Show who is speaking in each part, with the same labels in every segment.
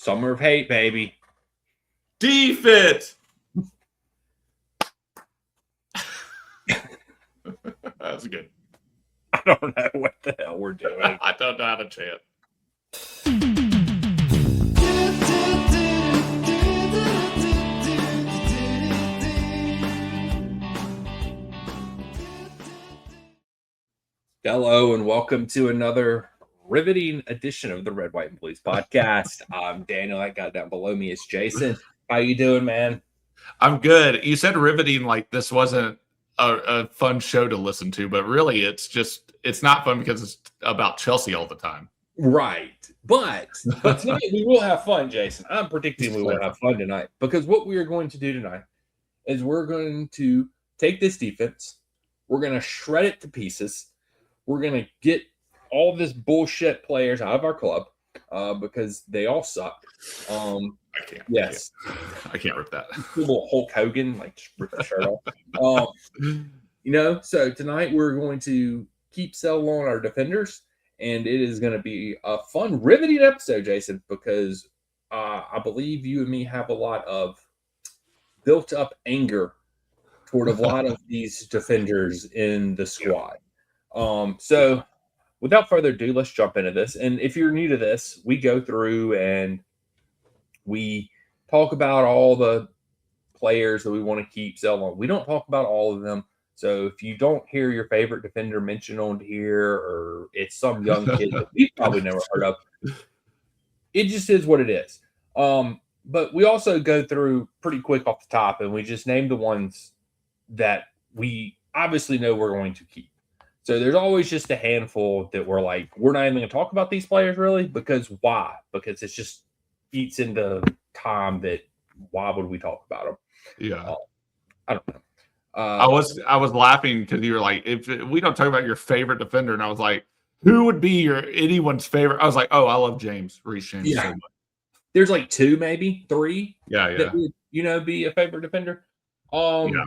Speaker 1: Summer of hate, baby.
Speaker 2: Defense. That's good.
Speaker 1: I don't know what the hell we're doing.
Speaker 2: I don't know how to chant.
Speaker 1: Hello and welcome to another riveting edition of the Red, White, and Blues podcast. I'm Daniel. That guy down below me is Jason. How you doing, man?
Speaker 2: I'm good. You said riveting like this wasn't a fun show to listen to, but really it's not fun because it's about Chelsea all the time.
Speaker 1: Right. But tonight we will have fun, Jason. I'm predicting we will have fun tonight because what we are going to do tonight is we're going to take this defense, we're going to shred it to pieces, we're going to get all this bullshit players out of our club because they all suck.
Speaker 2: I can't.
Speaker 1: Yes.
Speaker 2: I can't rip that.
Speaker 1: Little Hulk Hogan, like just rip the shirt off. So tonight we're going to keep selling on our defenders, and it is going to be a fun, riveting episode, Jason, because I believe you and me have a lot of built-up anger toward a lot of these defenders in the squad. So without further ado, let's jump into this. And if you're new to this, we go through and we talk about all the players that we want to keep, sell on. We don't talk about all of them. So if you don't hear your favorite defender mentioned on here, or it's some young kid that we've probably never heard of, it just is what it is. But we also go through pretty quick off the top, and we just name the ones that we obviously know we're going to keep. So there's always just a handful that we're like, we're not even going to talk about these players really, because why? Because it's just eats into time that why would we talk about them?
Speaker 2: Yeah.
Speaker 1: I don't know.
Speaker 2: I was laughing because you were like, if we don't talk about your favorite defender, and I was like, who would be anyone's favorite? I was like, oh, I love Reece James so much.
Speaker 1: There's like two, maybe three.
Speaker 2: Yeah.
Speaker 1: That would, be a favorite defender.
Speaker 2: Yeah.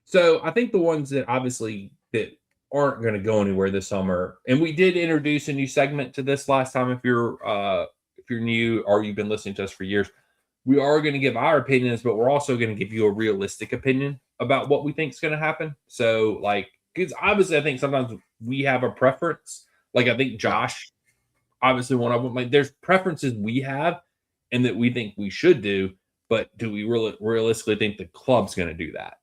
Speaker 1: So I think the ones that obviously that aren't going to go anywhere this summer, and we did introduce a new segment to this last time. If you're new or you've been listening to us for years, we are going to give our opinions, but we're also going to give you a realistic opinion about what we think is going to happen. So, because obviously I think sometimes we have a preference. Like I think Josh, obviously one of them, like there's preferences we have and that we think we should do, but do we really realistically think the club's going to do that?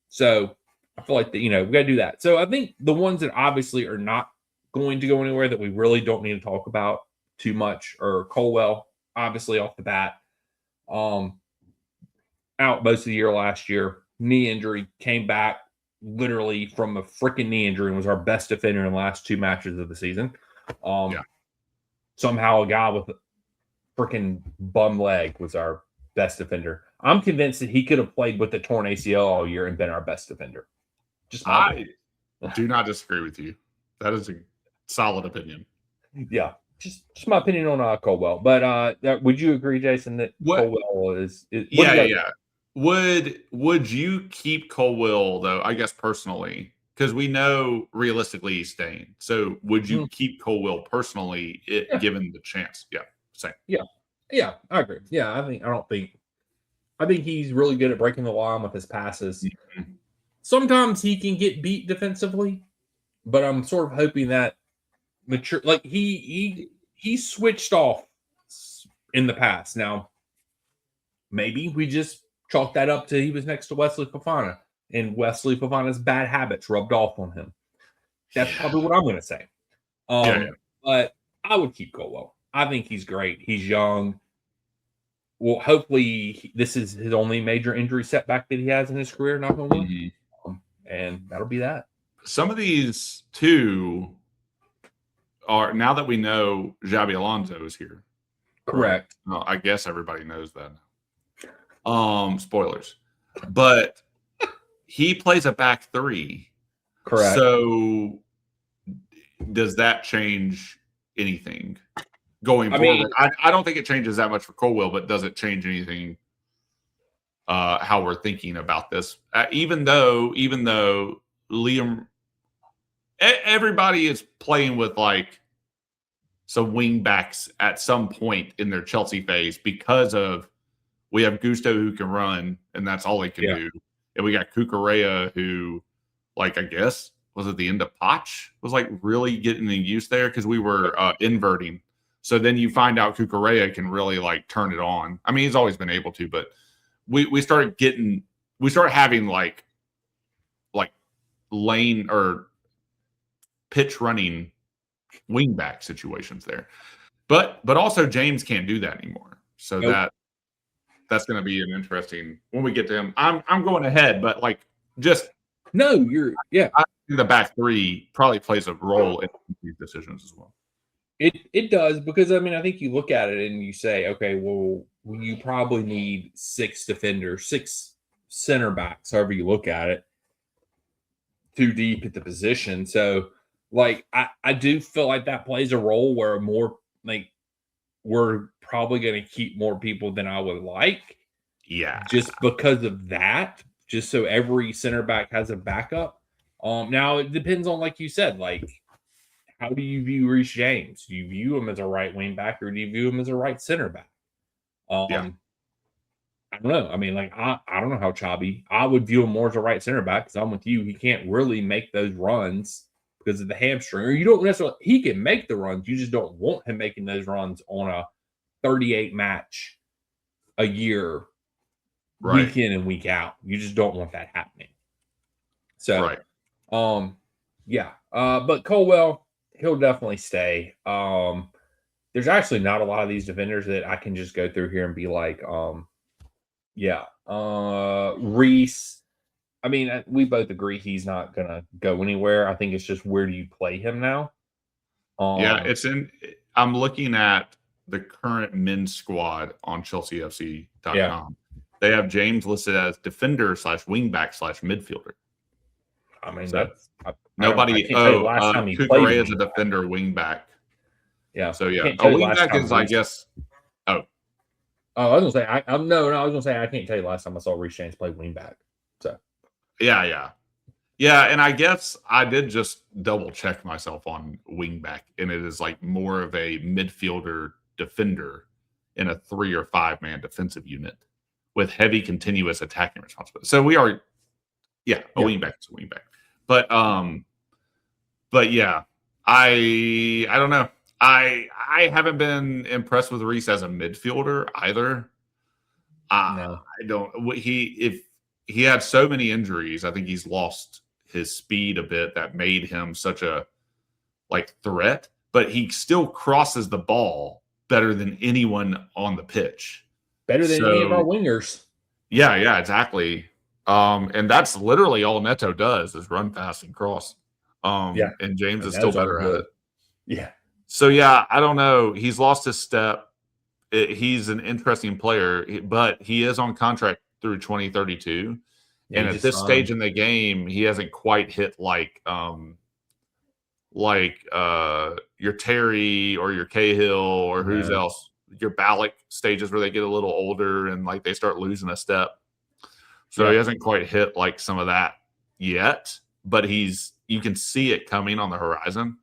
Speaker 1: So I feel like we got to do that. So I think the ones that obviously are not going to go anywhere that we really don't need to talk about too much are Colwill, obviously off the bat. Out most of the year last year, knee injury, came back literally from a freaking knee injury and was our best defender in the last two matches of the season. Somehow a guy with a freaking bum leg was our best defender. I'm convinced that he could have played with the torn ACL all year and been our best defender.
Speaker 2: I do not disagree with you. That is a solid opinion.
Speaker 1: Yeah. Just my opinion on Colwill. But would you agree, Jason, that Colwill is
Speaker 2: yeah. Would you keep Colwill, though, I guess personally? Because we know realistically he's staying. So would you keep Colwill personally given the chance? Yeah. Same.
Speaker 1: Yeah, I agree. Yeah, I think he's really good at breaking the line with his passes.
Speaker 2: Mm-hmm.
Speaker 1: Sometimes he can get beat defensively, but I'm sort of hoping that mature, like he switched off in the past. Now, maybe we just chalk that up to he was next to Wesley Fofana, and Wesley Fofana's bad habits rubbed off on him. That's probably what I'm going to say. But I would keep Colwill. I think he's great. He's young. Well, hopefully this is his only major injury setback that he has in his career, not only.
Speaker 2: Mm-hmm.
Speaker 1: And that'll be that.
Speaker 2: Some of these two are, now that we know Xabi Alonso is here.
Speaker 1: Correct.
Speaker 2: Right? Well, I guess everybody knows that. Spoilers. But he plays a back three.
Speaker 1: Correct.
Speaker 2: So does that change anything going forward? I don't think it changes that much for Colwill, but does it change anything how we're thinking about this? Even though Liam, everybody is playing with like some wing backs at some point in their Chelsea phase because of we have Gusto who can run, and that's all he can do. And we got Cucurella who, like, I guess, was at the end of Poch was like really getting in use there because we were inverting. So then you find out Cucurella can really like turn it on. I mean, he's always been able to, but we started having like lane or pitch running wingback situations there. But also James can't do that anymore. So that's going to be an interesting when we get to him. I'm going ahead, but like just I think the back three probably plays a role in these decisions as well.
Speaker 1: It does, because I mean, I think you look at it and you say, okay, well, you probably need 6 defenders, 6 center backs, however you look at it, too deep at the position. So, like, I do feel like that plays a role where more like we're probably going to keep more people than I would like.
Speaker 2: Yeah,
Speaker 1: just because of that, just so every center back has a backup. Now it depends on, like you said, like, how do you view Reece James? Do you view him as a right wing back, or do you view him as a right center back? I don't know. I mean, like, I don't know how Chabi. I would view him more as a right center back because I'm with you. He can't really make those runs because of the hamstring. Or you don't necessarily. He can make the runs. You just don't want him making those runs on a 38 match a year, week in and week out. You just don't want that happening. So, but Colwell, he'll definitely stay. There's actually not a lot of these defenders that I can just go through here and be like, Reece. I mean, we both agree he's not gonna go anywhere. I think it's just, where do you play him now?
Speaker 2: I'm looking at the current men's squad on ChelseaFC.com.
Speaker 1: Yeah.
Speaker 2: They have James listed as defender / wingback / midfielder.
Speaker 1: I mean,
Speaker 2: so
Speaker 1: that's
Speaker 2: nobody. Cucurella is a defender wingback.
Speaker 1: Yeah.
Speaker 2: So yeah, a wingback is, I guess.
Speaker 1: I was gonna say I was gonna say I can't tell you last time I saw Reece James play wingback. So
Speaker 2: yeah, and I guess I did just double check myself on wingback, and it is like more of a midfielder defender in a 3 or 5 man defensive unit with heavy continuous attacking responsibility. So we are, wingback is a wingback. But yeah, I don't know. I haven't been impressed with Reece as a midfielder either.
Speaker 1: No.
Speaker 2: I don't. If he had so many injuries, I think he's lost his speed a bit. That made him such a threat. But he still crosses the ball better than anyone on the pitch.
Speaker 1: Better than any of our wingers.
Speaker 2: Yeah, exactly. And that's literally all Neto does is run, pass, and cross. And James is still better at it.
Speaker 1: Yeah.
Speaker 2: So yeah, I don't know. He's lost his step. He's an interesting player, but he is on contract through 2032. Yeah, and at this stage in the game, he hasn't quite hit your Terry or your Cahill or who's else, your Ballack stages where they get a little older and like they start losing a step. So he hasn't quite hit like some of that yet, but you can see it coming on the horizon.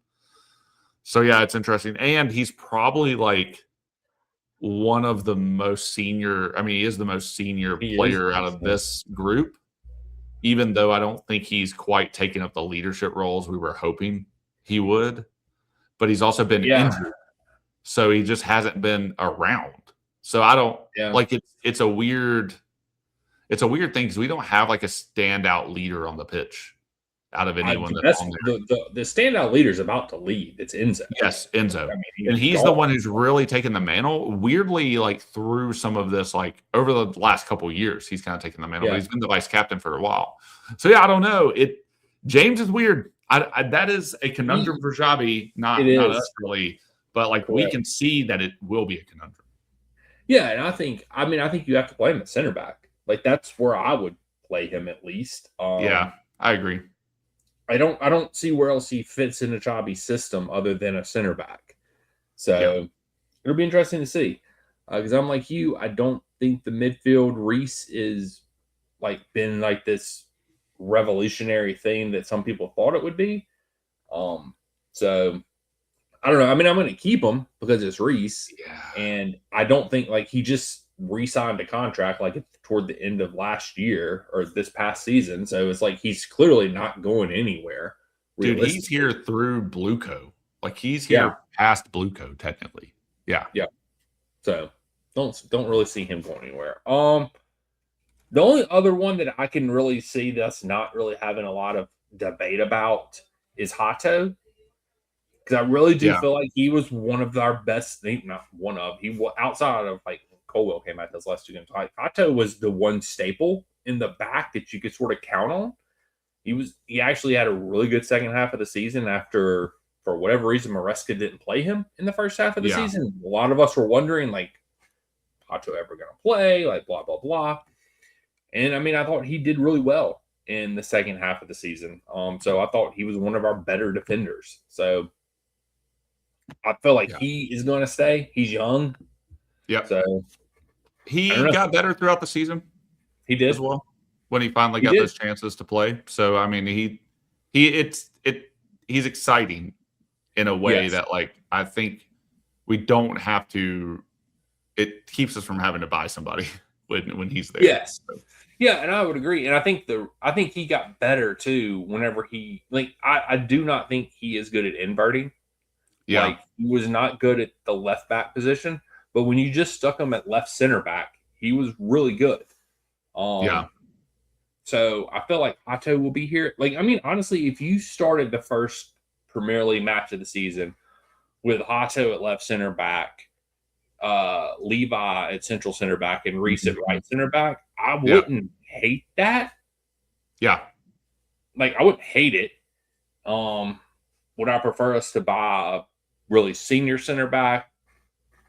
Speaker 2: So yeah, it's interesting. And he's probably like one of the most senior. I mean, he is the most senior player out of this group, even though I don't think he's quite taken up the leadership roles we were hoping he would. But he's also been injured, so he just hasn't been around. So I don't like it. It's a weird thing because we don't have like a standout leader on the pitch out of anyone that's on there.
Speaker 1: The standout leader is about to lead. It's Enzo.
Speaker 2: Yes, Enzo. I mean, and he's the one who's really taken the mantle. Weirdly, like through some of this, like over the last couple of years, he's kind of taken the mantle. But he's been the vice captain for a while. So yeah, I don't know. James is weird. That is a conundrum for Xabi, not us really, but like we can see that it will be a conundrum.
Speaker 1: Yeah, and I think you have to play him at center back. Like that's where I would play him at least.
Speaker 2: Yeah, I agree.
Speaker 1: I don't see where else he fits into Xabi's system other than a center back. So it'll be interesting to see. Because I'm like you, I don't think the midfield Reece is like been like this revolutionary thing that some people thought it would be. So I don't know. I mean, I'm going to keep him because it's Reese,
Speaker 2: Yeah.
Speaker 1: and I don't think like he just re-signed a contract like toward the end of last year or this past season. So it's like he's clearly not going anywhere.
Speaker 2: Dude, he's here through Blueco. Like he's here
Speaker 1: Yeah.
Speaker 2: past Blueco, technically. Yeah.
Speaker 1: Yeah. So don't really see him going anywhere. The only other one that I can really see that's not really having a lot of debate about is Hato. Because I really do feel like he was one of our best, not one of, he was outside of like Colwell came out those last two games. Like Hato was the one staple in the back that you could sort of count on. He actually had a really good second half of the season after, for whatever reason, Maresca didn't play him in the first half of the season. A lot of us were wondering, like, Hato ever going to play? Like, blah, blah, blah. And, I mean, I thought he did really well in the second half of the season. So I thought he was one of our better defenders. So I feel like he is going to stay. He's young.
Speaker 2: Yeah.
Speaker 1: So
Speaker 2: he got better throughout the season.
Speaker 1: He did
Speaker 2: as well when he finally got those chances to play. So I mean, he's exciting in a way that like I think we don't have to. It keeps us from having to buy somebody when he's there.
Speaker 1: Yes. So. Yeah, and I would agree. And I think he got better too whenever he I do not think he is good at inverting.
Speaker 2: Yeah.
Speaker 1: Like he was not good at the left back position, but when you just stuck him at left center back, he was really good. So I feel like Hato will be here. Like, I mean, honestly, if you started the first Premier League match of the season with Hato at left center back, Levi at central center back, and Reese at right center back, I wouldn't hate that.
Speaker 2: Yeah.
Speaker 1: Like, I wouldn't hate it. Would I prefer us to buy a really senior center back?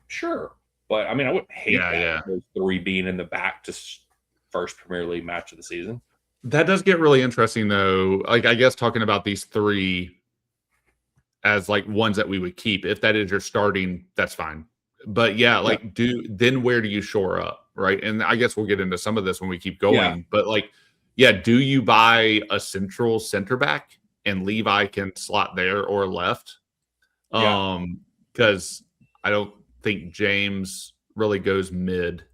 Speaker 1: Sure. But, I mean, I wouldn't hate those three being in the back to first Premier League match of the season.
Speaker 2: That does get really interesting, though. Like, I guess talking about these three as, like, ones that we would keep. If that is your starting, that's fine. But, then where do you shore up, right? And I guess we'll get into some of this when we keep going. Yeah. But, like, do you buy a central center back and Levi can slot there or left? Because I don't think James really goes mid.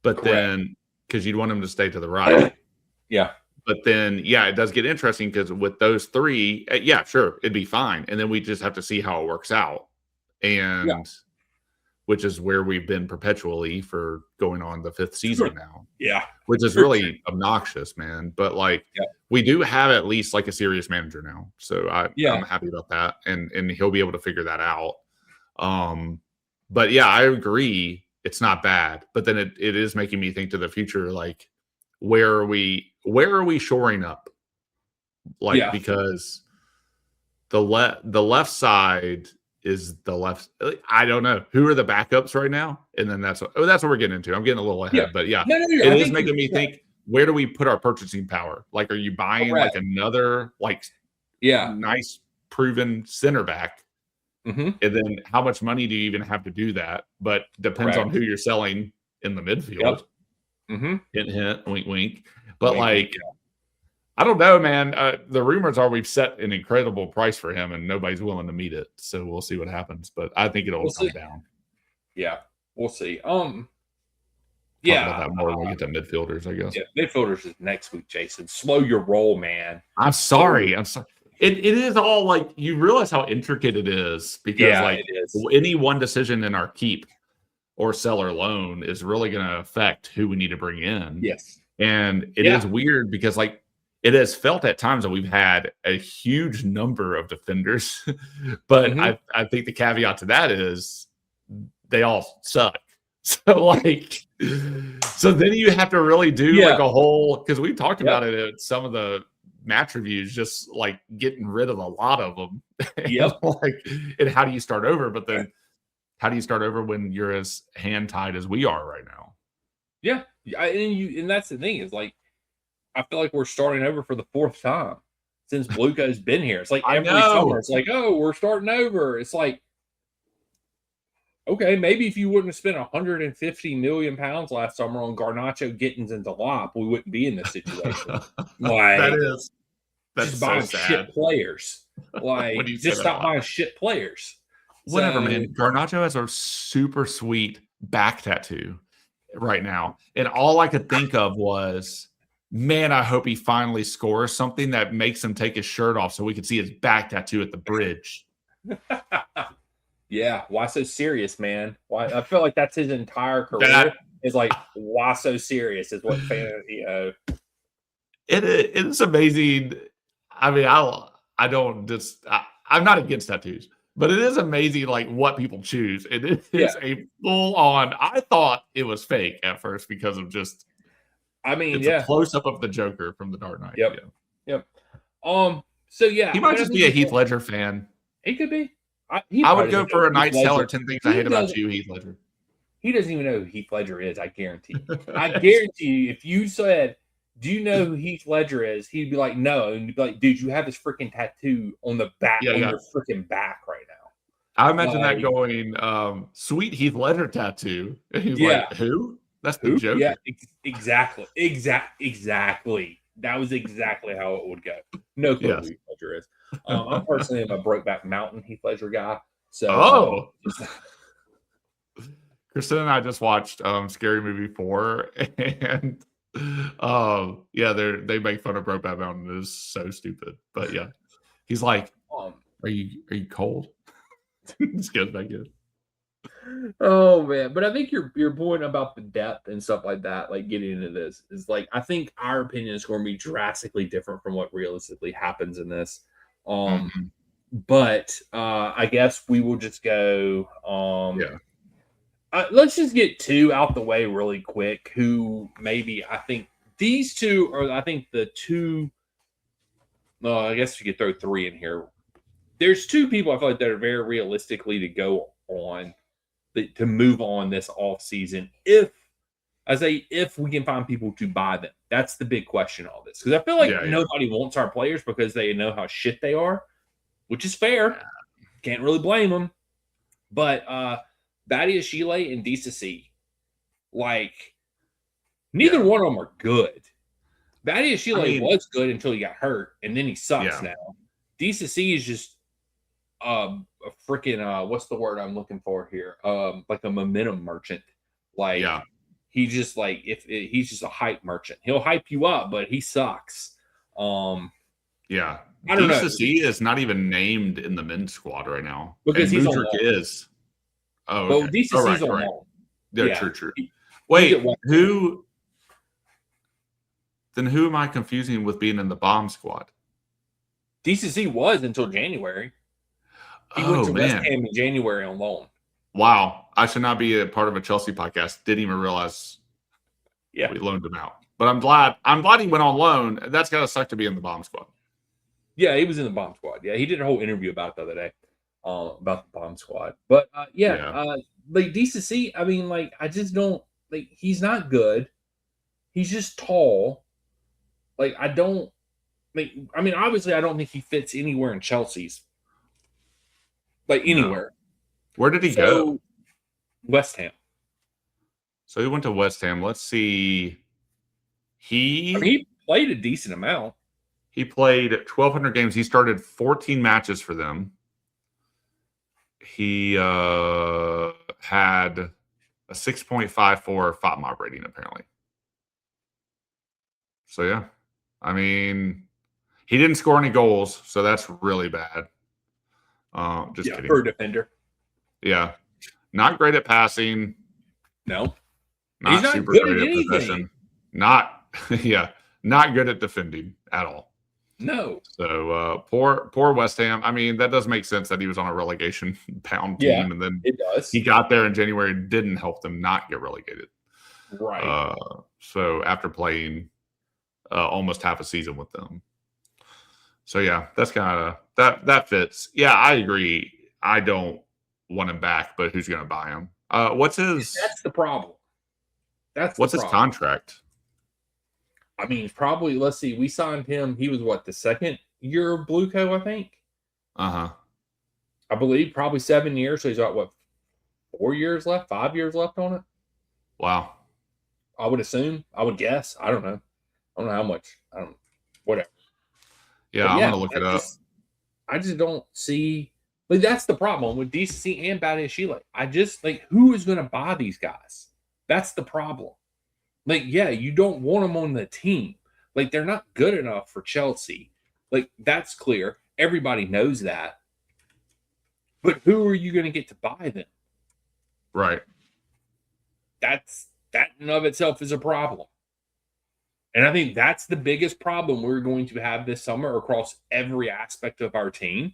Speaker 2: But then, because you'd want him to stay to the right.
Speaker 1: Yeah.
Speaker 2: But then, it does get interesting because with those three, sure, it'd be fine. And then we just have to see how it works out. And which is where we've been perpetually for going on the fifth season now.
Speaker 1: Yeah.
Speaker 2: Which is really obnoxious, man. But like, we do have at least like a serious manager now. So I'm happy about that. And he'll be able to figure that out. But I agree. It's not bad. But then it is making me think to the future, like, where are we shoring up? Like, because the left side is the left. I don't know who are the backups right now, and then that's what we're getting into. I'm getting a little ahead, but it is making me think. Where do we put our purchasing power? Like, are you buying like another nice proven center back?
Speaker 1: Mm-hmm.
Speaker 2: And then how much money do you even have to do that? But depends on who you're selling in the midfield.
Speaker 1: Mm-hmm.
Speaker 2: Hint, hint, wink, wink. But I don't know, man. The rumors are we've set an incredible price for him, and nobody's willing to meet it. So we'll see what happens. But I think it'll come down.
Speaker 1: Yeah, we'll see.
Speaker 2: Talk about that more when we get to midfielders, I guess.
Speaker 1: Yeah, midfielders is next week, Jason. Slow your roll, man.
Speaker 2: I'm sorry. It is all like you realize how intricate it is because any one decision in our keep or sell or loan is really going to affect who we need to bring in.
Speaker 1: Yes.
Speaker 2: And it is weird because like it has felt at times that we've had a huge number of defenders, but I think the caveat to that is they all suck. So then you have to really do like a whole, because we talked about it at some of the match reviews, just like getting rid of a lot of them. And how do you start over? But then how do you start over when you're as hand tied as we are right now?
Speaker 1: Yeah. And that's the thing is like, I feel like we're starting over for the fourth time since Blueco's been here. It's like every summer, it's like, oh, we're starting over. It's like, okay, maybe if you wouldn't have spent 150 million pounds last summer on Garnacho, Gittins, and Delop, we wouldn't be in this situation. That's
Speaker 2: just
Speaker 1: buying
Speaker 2: so sad.
Speaker 1: Shit players. Like, just stop buying shit players.
Speaker 2: Whatever, man. Garnacho has a super sweet back tattoo right now. And all I could think of was, man, I hope he finally scores something that makes him take his shirt off so we can see his back tattoo at the bridge.
Speaker 1: Yeah, why so serious, man? Why? I feel like that's his entire career. Is like, why so serious? Is what fan,
Speaker 2: It is amazing. I mean, I'm not against tattoos, but it is amazing like what people choose. It is a full on. I thought it was fake at first because of just.
Speaker 1: I mean,
Speaker 2: it's a close up of the Joker from The Dark Knight.
Speaker 1: Yep. So yeah,
Speaker 2: he might just be a Heath Ledger fan.
Speaker 1: He could be.
Speaker 2: I would go for a Knight's Tale or 10 Things I Hate About You, Heath Ledger.
Speaker 1: He doesn't even know who Heath Ledger is. I guarantee. I guarantee you, if you said, "Do you know who Heath Ledger is?" He'd be like, "No," and you'd be like, "Dude, you have this freaking tattoo on the back on your freaking back right now."
Speaker 2: I imagine that going, "Sweet Heath Ledger tattoo," and he's like, "Who? That's the Joker."
Speaker 1: Yeah, exactly. That was exactly how it would go. No clue who Heath Ledger is. I'm personally a Brokeback Mountain Heath Ledger guy. So,
Speaker 2: Kristen and I just watched Scary Movie 4, and they make fun of Brokeback Mountain. It is so stupid, but yeah, he's like, "Are you cold?" Just goes back in.
Speaker 1: Oh man, but I think your point about the depth and stuff like that, like getting into this, is like I think our opinion is going to be drastically different from what realistically happens in this. But I guess we will just go. Let's just get two out the way really quick. Who maybe I think these two are. I think the two. I guess you could throw three in here. There's two people I feel like that are very realistically to go on. To move on this off season, if we can find people to buy them. That's the big question in all this, because I feel like nobody wants our players because they know how shit they are, which is fair. Can't really blame them. But Badiashile and DCC, like neither one of them are good. Badiashile was good until he got hurt, and then he sucks now. DCC is just a freaking what's the word I'm looking for here? Like a momentum merchant. Like he just like he's just a hype merchant. He'll hype you up, but he sucks.
Speaker 2: I don't know. DCC is not even named in the men's squad right now
Speaker 1: because he's on
Speaker 2: is. Oh, okay.
Speaker 1: Well, DCC's on loan.
Speaker 2: Yeah, true. Wait, who? Then who am I confusing with being in the bomb squad?
Speaker 1: DCC was until January. He went to West Ham in January on loan.
Speaker 2: Wow. I should not be a part of a Chelsea podcast. Didn't even realize we loaned him out. But I'm glad he went on loan. That's got to suck to be in the bomb squad.
Speaker 1: Yeah, he was in the bomb squad. Yeah, he did a whole interview about it the other day, about the bomb squad. But like DCC, I mean, like, I just don't, like, he's not good. He's just tall. Like, obviously I don't think he fits anywhere in Chelsea's. Like anywhere.
Speaker 2: No. Where did he go?
Speaker 1: West Ham.
Speaker 2: So he went to West Ham. Let's see.
Speaker 1: He played a decent amount.
Speaker 2: He played 1,200 games. He started 14 matches for them. He had a 6.54 FOTMOB rating, apparently. So, yeah. I mean, he didn't score any goals, so that's really bad. Just kidding.
Speaker 1: For a defender.
Speaker 2: Yeah. Not great at passing.
Speaker 1: No.
Speaker 2: Not super great at possession. Not good at defending at all.
Speaker 1: No.
Speaker 2: So poor West Ham. I mean, that does make sense that he was on a relegation bound team, and then
Speaker 1: it does.
Speaker 2: He got there in January and didn't help them not get relegated.
Speaker 1: Right.
Speaker 2: So after playing almost half a season with them. So yeah, that's kind of that fits. Yeah, I agree. I don't want him back, but who's going to buy him? What's his?
Speaker 1: That's the problem.
Speaker 2: What's his contract?
Speaker 1: I mean, probably. Let's see. We signed him. He was the second year of Blueco, I think.
Speaker 2: I
Speaker 1: believe probably 7 years. So he's got 4 years left, 5 years left on it.
Speaker 2: Wow.
Speaker 1: I would assume. I would guess. I don't know. I don't know how much. I don't. Whatever.
Speaker 2: Yeah, I'm gonna look it up.
Speaker 1: I just don't see Like, that's the problem with DCC and Badiashile. I just, like, who is going to buy these guys? That's the problem. Like, yeah, you don't want them on the team. Like, they're not good enough for Chelsea. Like, that's clear. Everybody knows that. But who are you going to get to buy them?
Speaker 2: Right.
Speaker 1: That in of itself is a problem. And I think that's the biggest problem we're going to have this summer across every aspect of our team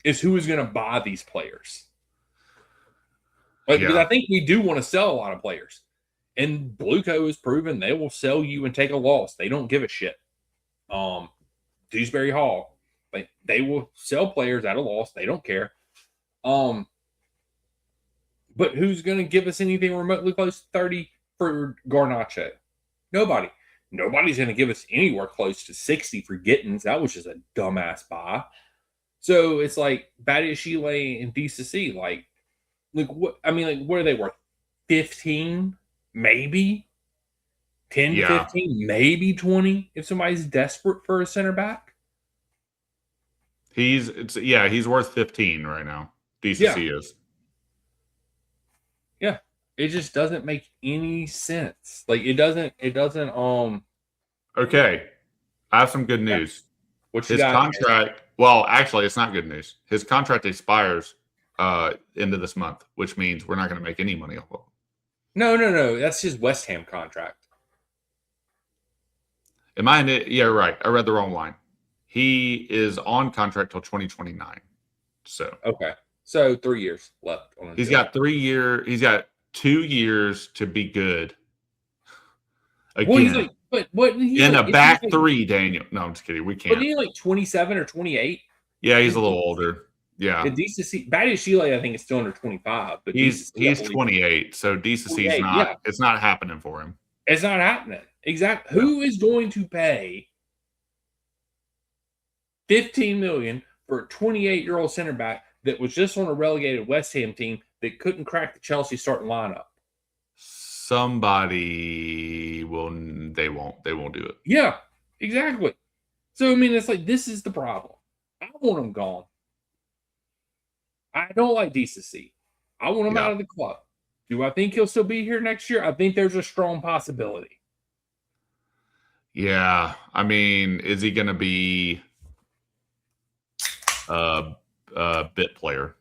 Speaker 1: is who is going to buy these players. Like, because I think we do want to sell a lot of players. And Blueco has proven they will sell you and take a loss. They don't give a shit. Dewsbury Hall, like, they will sell players at a loss. They don't care. But who's going to give us anything remotely close to 30 for Garnacho? Nobody. Nobody's going to give us anywhere close to 60 for Gittins. That was just a dumbass buy. So it's like Badiashile and DCC, like what? I mean, like, what are they worth? 15, maybe 10, 15, maybe 20. If somebody's desperate for a center back,
Speaker 2: he's worth 15 right now. DCC is.
Speaker 1: Yeah, it just doesn't make any sense. Like, it doesn't.
Speaker 2: Okay, I have some good news.
Speaker 1: What's
Speaker 2: his contract? Well, actually, it's not good news. His contract expires end of this month, which means we're not going to make any money off of it.
Speaker 1: No. That's his West Ham contract.
Speaker 2: Am I in it? Yeah, right. I read the wrong line. He is on contract till 2029. So
Speaker 1: okay. So 3 years left on his
Speaker 2: He's got 3 years. He's got 2 years to be good. Again.
Speaker 1: Well, he's like, but what
Speaker 2: in a back three, Daniel. No, I'm just kidding. We can't.
Speaker 1: But he's like 27 or 28.
Speaker 2: Yeah, he's a little older. Yeah.
Speaker 1: DCC, Badiashile, I think, is still under 25. But
Speaker 2: he's 28. So DCC's not. Yeah. It's not happening for him.
Speaker 1: It's not happening. Exactly. Yeah. Who is going to pay $15 million for a 28-year-old center back that was just on a relegated West Ham team that couldn't crack the Chelsea starting lineup?
Speaker 2: Somebody will. They won't do it.
Speaker 1: Yeah, exactly. So I mean, it's like, this is the problem. I want him gone. I don't like DCC. I want him out of the club. Do I think he'll still be here next year? I think there's a strong possibility.
Speaker 2: Yeah, I mean, is he going to be a bit player?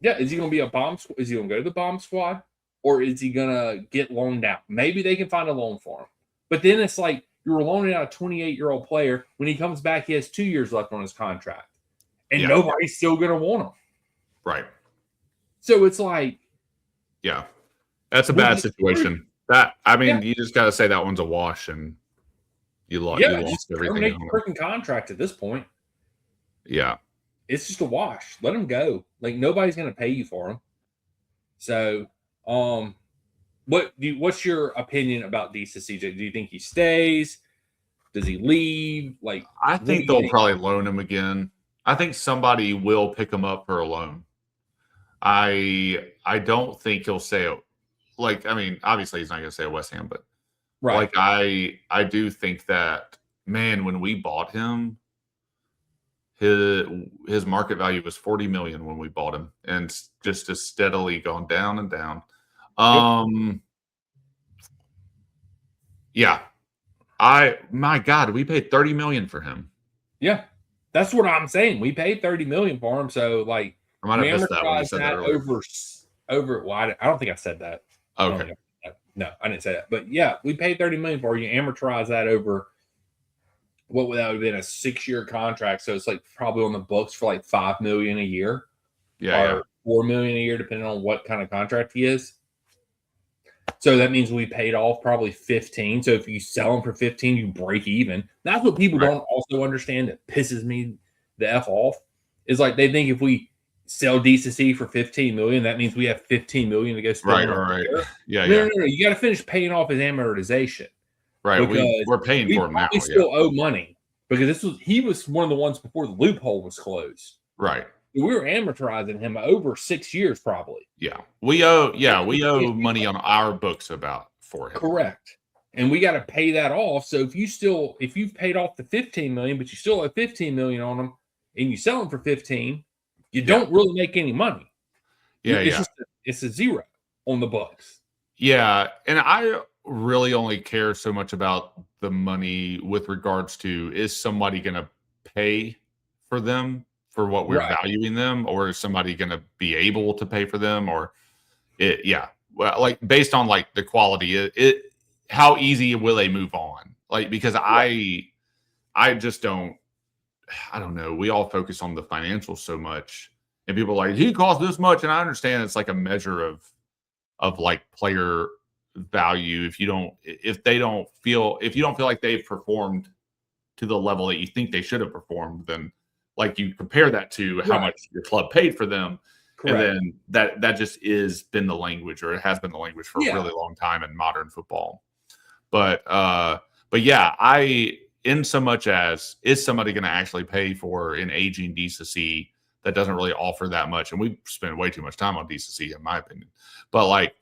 Speaker 1: Yeah, is he going to be a bomb? Is he going to go to the bomb squad? Or is he going to get loaned out? Maybe they can find a loan for him. But then it's like, you're loaning out a 28-year-old player. When he comes back, he has 2 years left on his contract. And nobody's still going to want him.
Speaker 2: Right.
Speaker 1: So it's like.
Speaker 2: Yeah. That's a bad situation. You just got to say that one's a wash, and you lost everything.
Speaker 1: Terminate the freaking contract at this point.
Speaker 2: Yeah.
Speaker 1: It's just a wash. Let him go. Like, nobody's going to pay you for him. So, what's your opinion about DCC? Do you think he stays? Does he leave? Like,
Speaker 2: I think they'll probably loan him again. I think somebody will pick him up for a loan. I don't think he'll say it. Like, I mean, obviously he's not going to say West Ham, but
Speaker 1: right.
Speaker 2: Like, I do think that, man, when we bought him, his market value was $40 million when we bought him, and just has steadily gone down and down. Yeah. My God, we paid $30 million for him.
Speaker 1: Yeah. That's what I'm saying. We paid $30 million for him. So, like,
Speaker 2: I might have missed that when you said that
Speaker 1: over. Well, I don't think I said that.
Speaker 2: Okay.
Speaker 1: No, I didn't say that. But yeah, we paid $30 million for you. Amortize that over what would that have been, a 6-year contract. So it's like probably on the books for like $5 million a year.
Speaker 2: Yeah.
Speaker 1: Or $4 million a year, depending on what kind of contract he is. So that means we paid off probably 15. So if you sell him for 15, you break even. That's what people don't also understand. That pisses me the F off. Is like, they think if we sell DCC for $15 million, that means we have $15 million to go spend.
Speaker 2: Right. Yeah.
Speaker 1: No. You got to finish paying off his amortization.
Speaker 2: Right. We're paying for him now.
Speaker 1: We still owe money because he was one of the ones before the loophole was closed.
Speaker 2: Right.
Speaker 1: We were amortizing him over 6 years, probably.
Speaker 2: Yeah, we owe money on our books for him.
Speaker 1: Correct, and we got to pay that off. So if you've paid off the $15 million, but you still owe $15 million on him, and you sell him for 15, you don't really make any money. It's a zero on the books.
Speaker 2: Yeah, and I really only care so much about the money with regards to, is somebody going to pay for them for what we're valuing them, or is somebody going to be able to pay for them, or well, like based on like the quality, how easy will they move on? Like, because I just don't know. We all focus on the financials so much, and people are like, he costs this much, and I understand it's like a measure of like player value. If you don't feel like they've performed to the level that you think they should have performed, then like you compare that to how much your club paid for them. Correct. And then that just is been the language, or it has been the language for a really long time in modern football. But yeah, in so much as, is somebody going to actually pay for an aging DCC that doesn't really offer that much? And we spend way too much time on DCC, in my opinion. But like,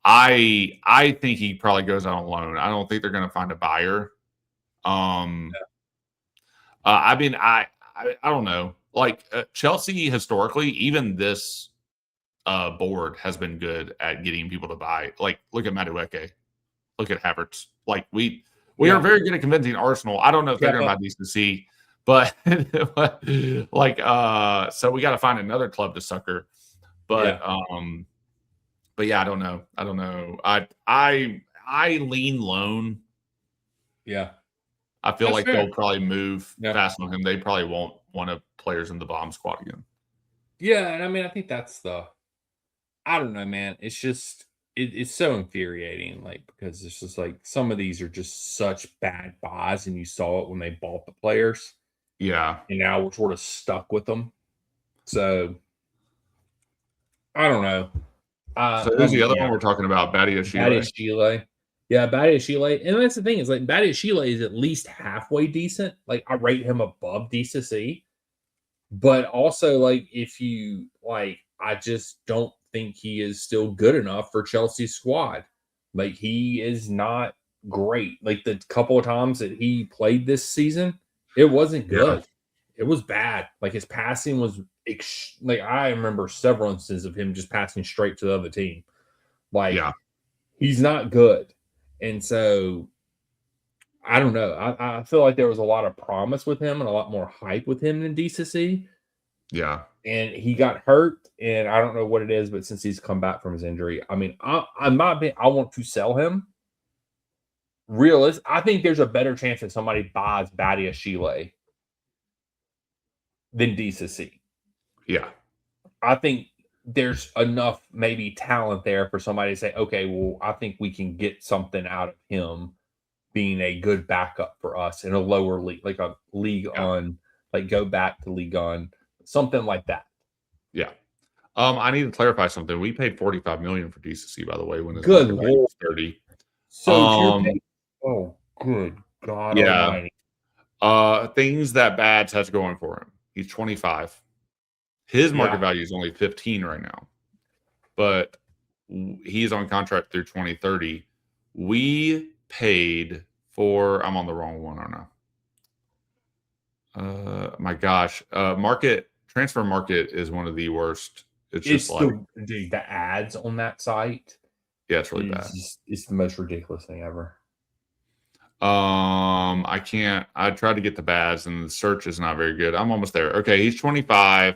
Speaker 2: I think he probably goes out on loan. I don't think they're going to find a buyer. I mean, I don't know. Like Chelsea historically, even this board has been good at getting people to buy. Like, look at Madueke, look at Havertz. Like we are very good at convincing Arsenal. I don't know if they're going to buy DCC, but like so we got to find another club to sucker. But yeah, I don't know. I lean loan. Yeah. I feel like they'll probably move fast on him. They probably won't want players in the bomb squad again.
Speaker 1: Yeah, and I mean, I think that's I don't know, man. It's just it's so infuriating, like, because it's just like some of these are just such bad buys, and you saw it when they bought the players.
Speaker 2: Yeah.
Speaker 1: And now we're sort of stuck with them. So I don't know.
Speaker 2: So who's the other one we're talking about?
Speaker 1: Badiashile. Yeah, Badiashile. And that's the thing, is like Badiashile is at least halfway decent. Like, I rate him above DCC. But also, like, if you like, I just don't think he is still good enough for Chelsea's squad. Like, he is not great. Like, the couple of times that he played this season, it wasn't good. Yeah. It was bad. Like, his passing was like, I remember several instances of him just passing straight to the other team. Like, he's not good. And so, I don't know. I feel like there was a lot of promise with him and a lot more hype with him than DCC.
Speaker 2: Yeah.
Speaker 1: And he got hurt, and I don't know what it is, but since he's come back from his injury, I mean, I want to sell him. I think there's a better chance that somebody buys Badiashile than DCC.
Speaker 2: Yeah.
Speaker 1: I think there's enough maybe talent there for somebody to say, okay, well, I think we can get something out of him being a good backup for us in a lower league, like a league on, like go back to league on, something like that.
Speaker 2: Yeah. I need to clarify something. We paid $45 million for DCC, by the way, when his
Speaker 1: good Lord.
Speaker 2: Was 30.
Speaker 1: So oh, good God
Speaker 2: Almighty. Things that Bads has going for him. He's 25. His market value is only 15 right now, but he's on contract through 2030. We paid for, I'm on the wrong one, aren't I? My gosh. Transfer market is one of the worst. It's just like
Speaker 1: the ads on that site.
Speaker 2: Yeah, it's really bad.
Speaker 1: It's the most ridiculous thing ever.
Speaker 2: I tried to get the Bads, and the search is not very good. I'm almost there. Okay, he's 25.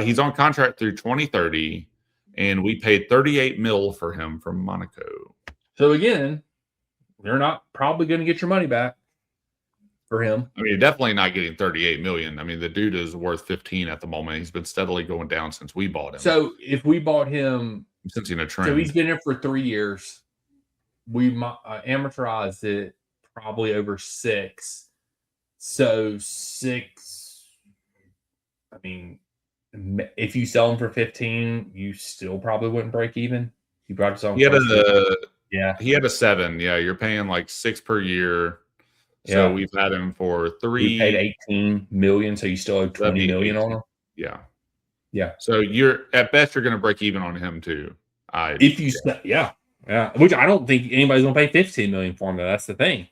Speaker 2: He's on contract through 2030, and we paid 38 mil for him from Monaco.
Speaker 1: So again, you're not probably going to get your money back for him.
Speaker 2: I mean, you're definitely not getting 38 million. I mean, the dude is worth 15 at the moment. He's been steadily going down since we bought him.
Speaker 1: So if we bought him,
Speaker 2: since in a trend,
Speaker 1: so he's been here for 3 years. We amortized it probably over 6. So 6. I mean, if you sell him for 15, you still probably wouldn't break even. You probably sell him.
Speaker 2: He had a 7. Yeah, you're paying like 6 per year. So we've had him for 3.
Speaker 1: We paid 18 million, so you still owe 20 million on him.
Speaker 2: Yeah.
Speaker 1: Yeah.
Speaker 2: So you're at best you're going to break even on him too.
Speaker 1: Yeah. Which I don't think anybody's going to pay 15 million for him. Though. That's the thing.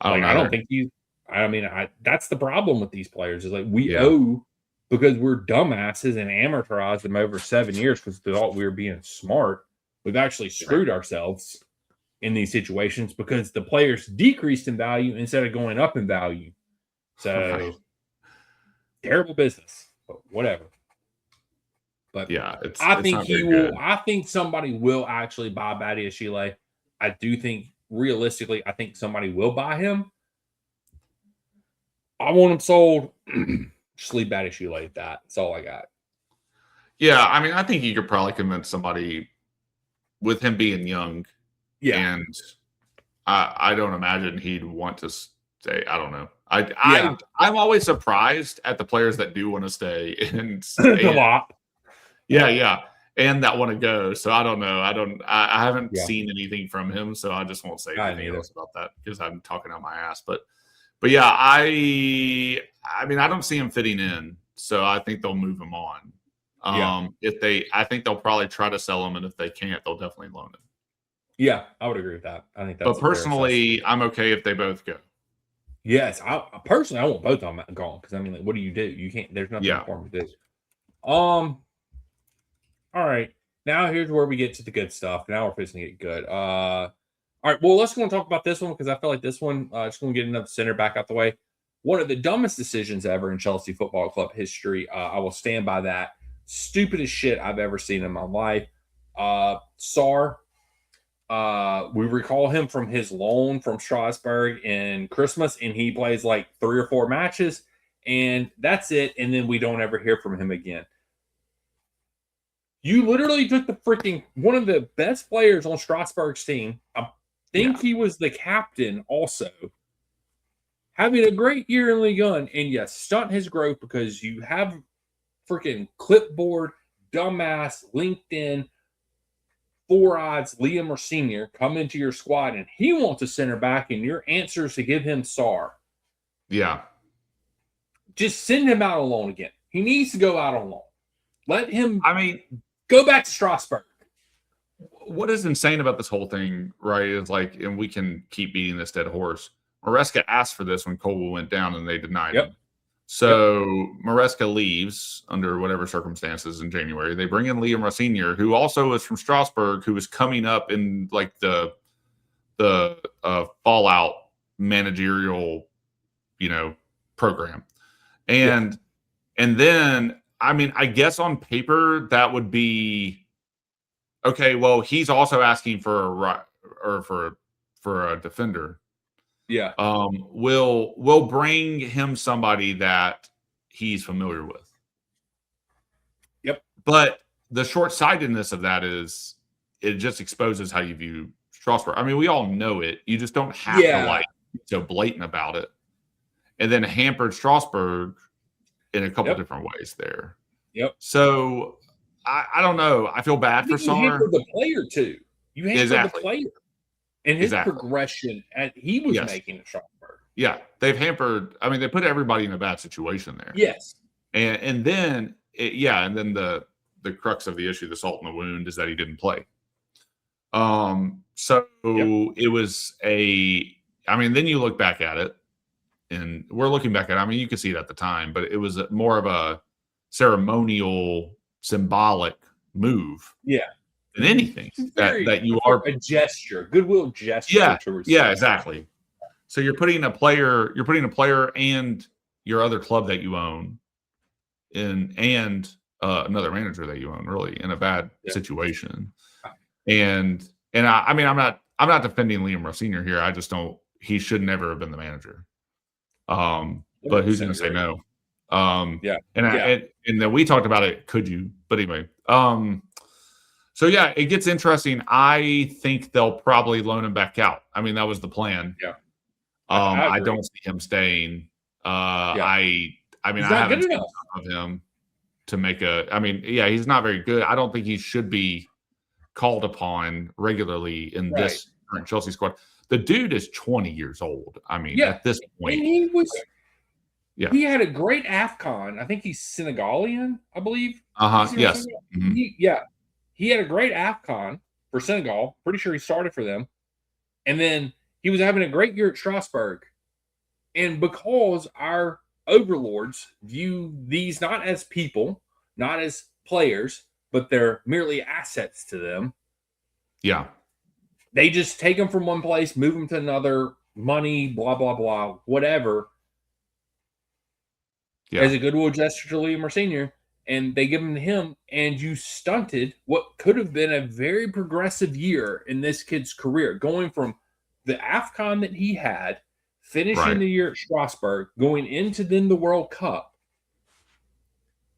Speaker 1: I don't think you. I mean, that's the problem with these players is like we
Speaker 2: Yeah.
Speaker 1: owe because we're dumbasses and amortized them over 7 years because we thought we were being smart. We've actually screwed ourselves in these situations because the players decreased in value instead of going up in value. So terrible business, but whatever. But
Speaker 2: yeah,
Speaker 1: I
Speaker 2: it's
Speaker 1: think
Speaker 2: not
Speaker 1: he
Speaker 2: very
Speaker 1: will.
Speaker 2: good.
Speaker 1: I think somebody will actually buy Badiashile. I do think realistically, I think somebody will buy him. I want him sold. Just leave Badiashile at that. That's all I got.
Speaker 2: Yeah, I mean, I think you could probably convince somebody with him being young.
Speaker 1: Yeah.
Speaker 2: And I don't imagine he'd want to stay. I don't know. I'm always surprised at the players that do want to stay and
Speaker 1: a lot.
Speaker 2: Yeah, and that want to go. So I don't know. I haven't
Speaker 1: Yeah.
Speaker 2: seen anything from him, so I just won't say anything
Speaker 1: neither.
Speaker 2: else about that because I'm talking out my ass. But yeah, I mean, I don't see him fitting in, so I think they'll move him on. I think they'll probably try to sell him, and if they can't, they'll definitely loan him.
Speaker 1: Yeah, I would agree with that. I think that's.
Speaker 2: But personally, I'm okay if they both go.
Speaker 1: Yes, I want both of them gone because I mean, like, what do? You can't. There's nothing for them to do. All right, now here's where we get to the good stuff. Now we're fixing to get good. All right, well, let's go and talk about this one because I feel like this one just going to get another center back out the way. One of the dumbest decisions ever in Chelsea Football Club history. I will stand by that. Stupidest shit I've ever seen in my life. Sarr. We recall him from his loan from Strasbourg in Christmas, and he plays like 3 or 4 matches, and that's it. And then we don't ever hear from him again. You literally took the freaking one of the best players on Strasbourg's team. I think he was the captain also. Having a great year in Ligue 1, and yes, stunt his growth because you have freaking clipboard, dumbass, LinkedIn, 4 odds Liam or Senior come into your squad and he wants a center back, and your answer is to give him Sarr.
Speaker 2: Yeah.
Speaker 1: Just send him out on loan again. He needs to go out on loan. Let him go back to Strasbourg.
Speaker 2: What is insane about this whole thing, right, is like, and we can keep beating this dead horse. Maresca asked for this when Colwell went down and they denied him. So Maresca leaves under whatever circumstances in January. They bring in Liam Rosenior, who also is from Strasbourg, who is coming up in like the Fallout managerial, program. And then, I mean, I guess on paper that would be okay. Well, he's also asking for a defender.
Speaker 1: Yeah.
Speaker 2: We'll bring him somebody that he's familiar with.
Speaker 1: Yep.
Speaker 2: But the short-sightedness of that is it just exposes how you view Strasbourg. I mean, we all know it. You just don't have to be so blatant about it. And then hampered Strasbourg in a couple different ways there.
Speaker 1: Yep.
Speaker 2: So I don't know. I feel bad for Sarr.
Speaker 1: You hampered the player too. You hampered the player. And his progression, and he was making a Strasbourg.
Speaker 2: Yeah, they've hampered. I mean, they put everybody in a bad situation there.
Speaker 1: Yes,
Speaker 2: and then the crux of the issue, the salt in the wound, is that he didn't play. So it was I mean, then you look back at it, and we're looking back at it. I mean, you could see it at the time, but it was more of a ceremonial, symbolic move.
Speaker 1: Yeah.
Speaker 2: Than anything that you are
Speaker 1: a gesture, goodwill gesture.
Speaker 2: Yeah, exactly. So you're putting a player and your other club that you own and another manager that you own really in a bad situation. And I mean, I'm not defending Liam Rosenior here. I just don't. He should never have been the manager. But who's going to say no? And then we talked about it. Could you? But anyway. So, yeah, it gets interesting. I think they'll probably loan him back out. I mean, that was the plan.
Speaker 1: Yeah.
Speaker 2: I don't see him staying. I mean, I haven't seen enough of him to make he's not very good. I don't think he should be called upon regularly in this current Chelsea squad. The dude is 20 years old. I mean, at this point.
Speaker 1: And he had a great AFCON. I think he's Senegalian, I believe.
Speaker 2: Yes.
Speaker 1: Mm-hmm. He had a great AFCON for Senegal. Pretty sure he started for them. And then he was having a great year at Strasbourg. And because our overlords view these not as people, not as players, but they're merely assets to them,
Speaker 2: Yeah.
Speaker 1: they just take them from one place, move them to another, money, blah, blah, blah, whatever, as a goodwill gesture to Liam Sr., and they give them to him, and you stunted what could have been a very progressive year in this kid's career, going from the AFCON that he had, finishing the year at Strasbourg, going into then the World Cup.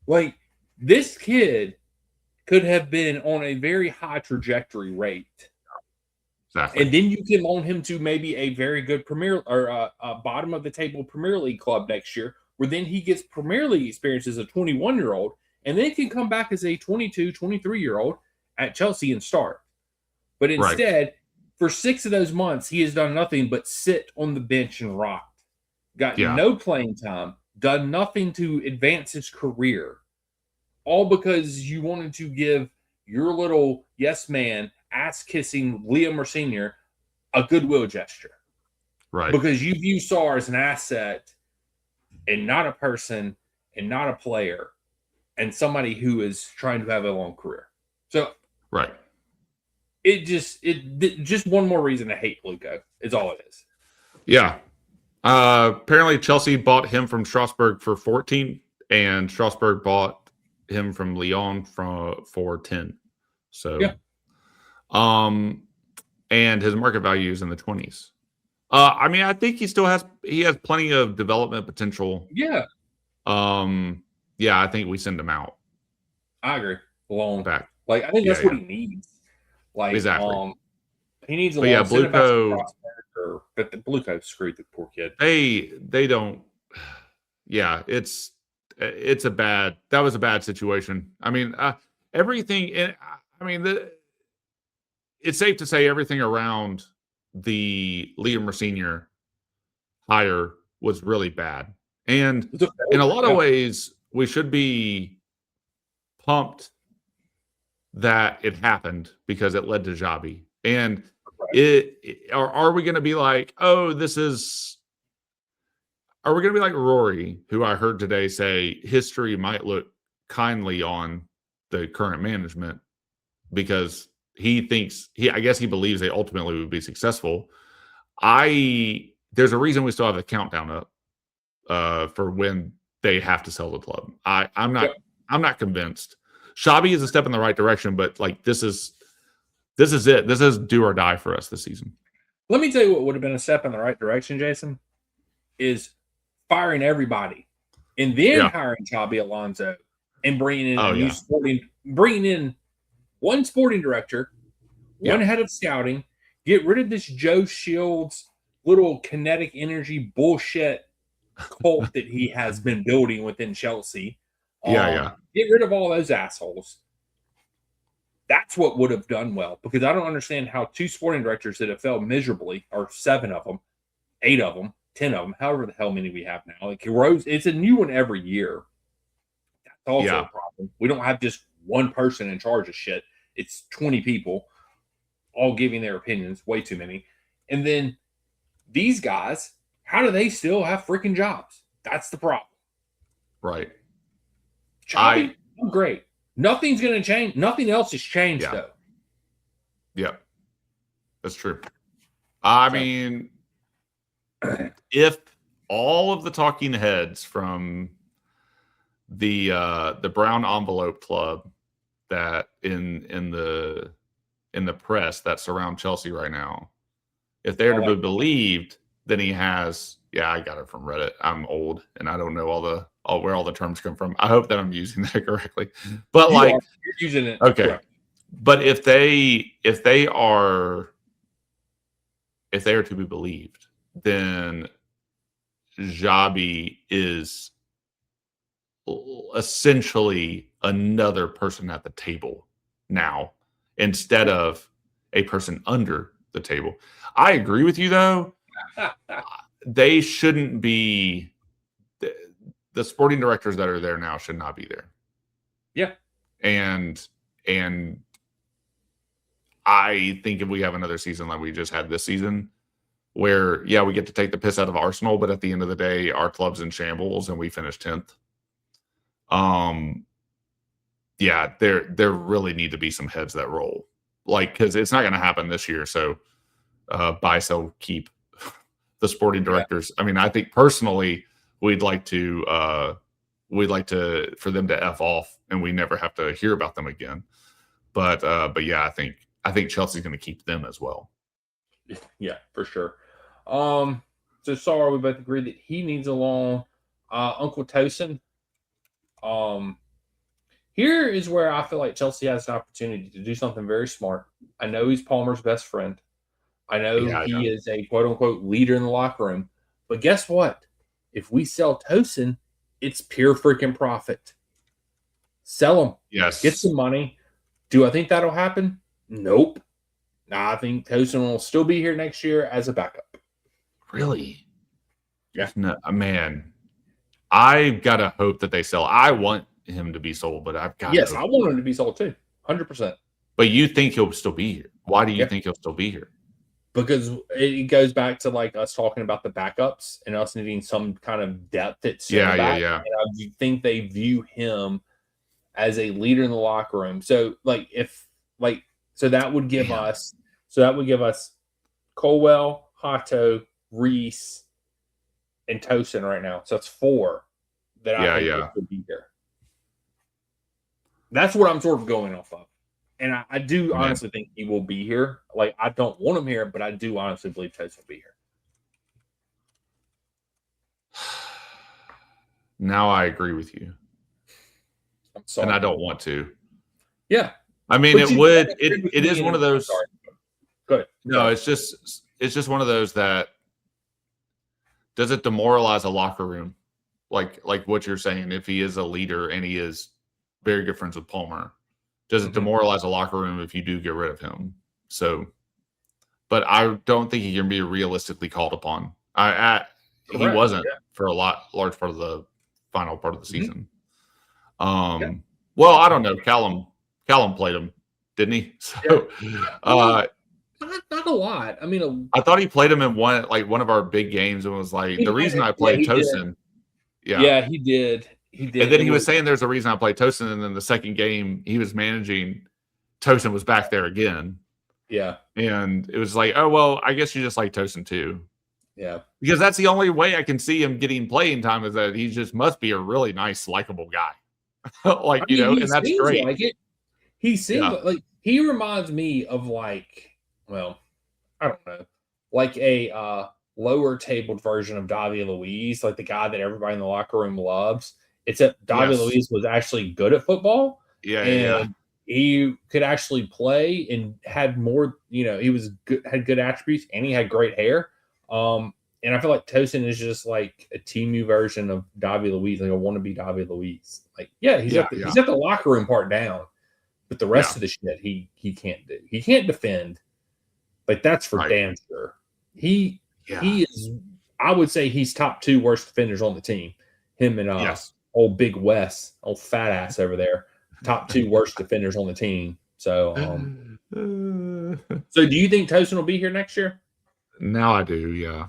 Speaker 1: Like, this kid could have been on a very high trajectory rate.
Speaker 2: Exactly.
Speaker 1: And then you can loan him to maybe a very good Premier or a bottom of the table Premier League club next year, where then he gets Premier League experience as a 21-year-old, and then he can come back as a 22, 23-year-old at Chelsea and start. But instead, for 6 of those months, he has done nothing but sit on the bench and rocked. Got no playing time, done nothing to advance his career. All because you wanted to give your little yes man, ass-kissing Liam Sr. a goodwill gesture.
Speaker 2: Right.
Speaker 1: Because you view Sarr as an asset and not a person and not a player and somebody who is trying to have a long career. So it just one more reason to hate Luka is all it is.
Speaker 2: Yeah. Apparently Chelsea bought him from Strasbourg for 14 and Strasbourg bought him from Lyon for 10. So and his market value is in the 20s. I mean, I think he has plenty of development potential.
Speaker 1: Yeah.
Speaker 2: I think we send him out.
Speaker 1: I agree. Loan
Speaker 2: back.
Speaker 1: Like, I think that's what he needs. Like,
Speaker 2: exactly.
Speaker 1: He needs a
Speaker 2: loan. Yeah, Blueco.
Speaker 1: But the Blueco screwed the poor kid.
Speaker 2: They don't. Yeah, that was a bad situation. I mean, everything. I mean, it's safe to say everything around the Liam Sr. hire was really bad. And in a lot of ways, we should be pumped that it happened because it led to Xabi. And are we going to be like, are we going to be like Rory, who I heard today say history might look kindly on the current management because I guess he believes they ultimately would be successful. There's a reason we still have the countdown up for when they have to sell the club. I'm not convinced. Xabi is a step in the right direction, but like this is it. This is do or die for us this season.
Speaker 1: Let me tell you what would have been a step in the right direction, Jason, is firing everybody and then hiring Xabi Alonso and bringing in bringing in one sporting director, one head of scouting, get rid of this Joe Shields little kinetic energy bullshit cult that he has been building within Chelsea. Get rid of all those assholes. That's what would have done well, because I don't understand how 2 sporting directors that have failed miserably, or 7 of them, 8 of them, 10 of them, however the hell many we have now. Like, it's a new one every year. That's also a problem. We don't have just one person in charge of shit. It's 20 people all giving their opinions, way too many. And then these guys, how do they still have freaking jobs? That's the problem.
Speaker 2: Right.
Speaker 1: Xabi, great. Nothing's going to change. Nothing else has changed, though.
Speaker 2: Yeah. That's true. I mean, if all of the talking heads from the Brown Envelope Club that in the press that surround Chelsea right now, if they're to be believed, then he has. Yeah, I got it from Reddit. I'm old and I don't know where all the terms come from. I hope that I'm using that correctly. But you're
Speaker 1: using it.
Speaker 2: Okay. Correct. But if they are to be believed, then Xabi is essentially another person at the table now instead of a person under the table. I agree with you, though. They shouldn't be the sporting directors that are there now should not be there.
Speaker 1: Yeah.
Speaker 2: And I think if we have another season like we just had this season, where we get to take the piss out of Arsenal, but at the end of the day, our club's in shambles and we finished 10th. There really need to be some heads that roll, like, because it's not going to happen this year. So buy, sell, keep the sporting directors. I mean, I think personally we'd like to for them to F off and we never have to hear about them again. But yeah, I think Chelsea's going to keep them as well.
Speaker 1: Yeah, for sure. So Sarr, we both agree that he needs a loan. Uncle Tosin. Here is where I feel like Chelsea has an opportunity to do something very smart. I know he's Palmer's best friend. I know he is a quote-unquote leader in the locker room. But guess what? If we sell Tosin, it's pure freaking profit. Sell him.
Speaker 2: Yes.
Speaker 1: Get some money. Do I think that'll happen? Nope. I think Tosin will still be here next year as a backup.
Speaker 2: Really?
Speaker 1: Yeah.
Speaker 2: No, man, I've got to hope that they sell. I want him to be sold, but I've got
Speaker 1: I want him to be sold too, 100%.
Speaker 2: But you think he'll still be here? Why do you think he'll still be here?
Speaker 1: Because it goes back to like us talking about the backups and us needing some kind of depth at center back. And I think they view him as a leader in the locker room. So that would give us Colwell, Hato, Reese, and Tosin right now. So that's 4 that I think would be here. That's what I'm sort of going off of. And I do honestly think he will be here. Like, I don't want him here, but I do honestly believe Tosin will be here.
Speaker 2: Now I agree with you.
Speaker 1: I'm sorry.
Speaker 2: And I don't want to.
Speaker 1: Yeah.
Speaker 2: I mean, it is one of those.
Speaker 1: Go ahead.
Speaker 2: No, it's just one of those that does it demoralize a locker room, like what you're saying. If he is a leader and he is very good friends with Palmer, does it demoralize a locker room if you do get rid of him? So, but I don't think he can be realistically called upon. He wasn't for a large part of the final part of the season. Well, I don't know. Callum played him, didn't he? So,
Speaker 1: not a lot. I mean,
Speaker 2: I thought he played him in one of our big games and was like, the reason I played Tosin.
Speaker 1: Yeah, he did.
Speaker 2: And then he was saying there's a reason I played Tosin, and then the second game he was managing, Tosin was back there again.
Speaker 1: Yeah.
Speaker 2: And it was like, oh, well, I guess you just like Tosin too.
Speaker 1: Yeah.
Speaker 2: Because that's the only way I can see him getting playing time, is that he just must be a really nice, likable guy. And that's great.
Speaker 1: Like it. He seems like he reminds me of I don't know, like a lower tabled version of David Luiz, like the guy that everybody in the locker room loves. Except David Luiz was actually good at football. He could actually play and had more, he was good, had good attributes, and he had great hair. And I feel like Tosin is just like a Timu version of David Luiz, like a wannabe David Luiz. Like, he's got the locker room part down, but the rest of the shit he can't do. He can't defend. Like, that's for damn sure. He is. I would say he's top 2 worst defenders on the team. Him and old Big Wes, old fat ass over there, top 2 worst defenders on the team. So, so do you think Tosin will be here next year?
Speaker 2: Now I do, yeah.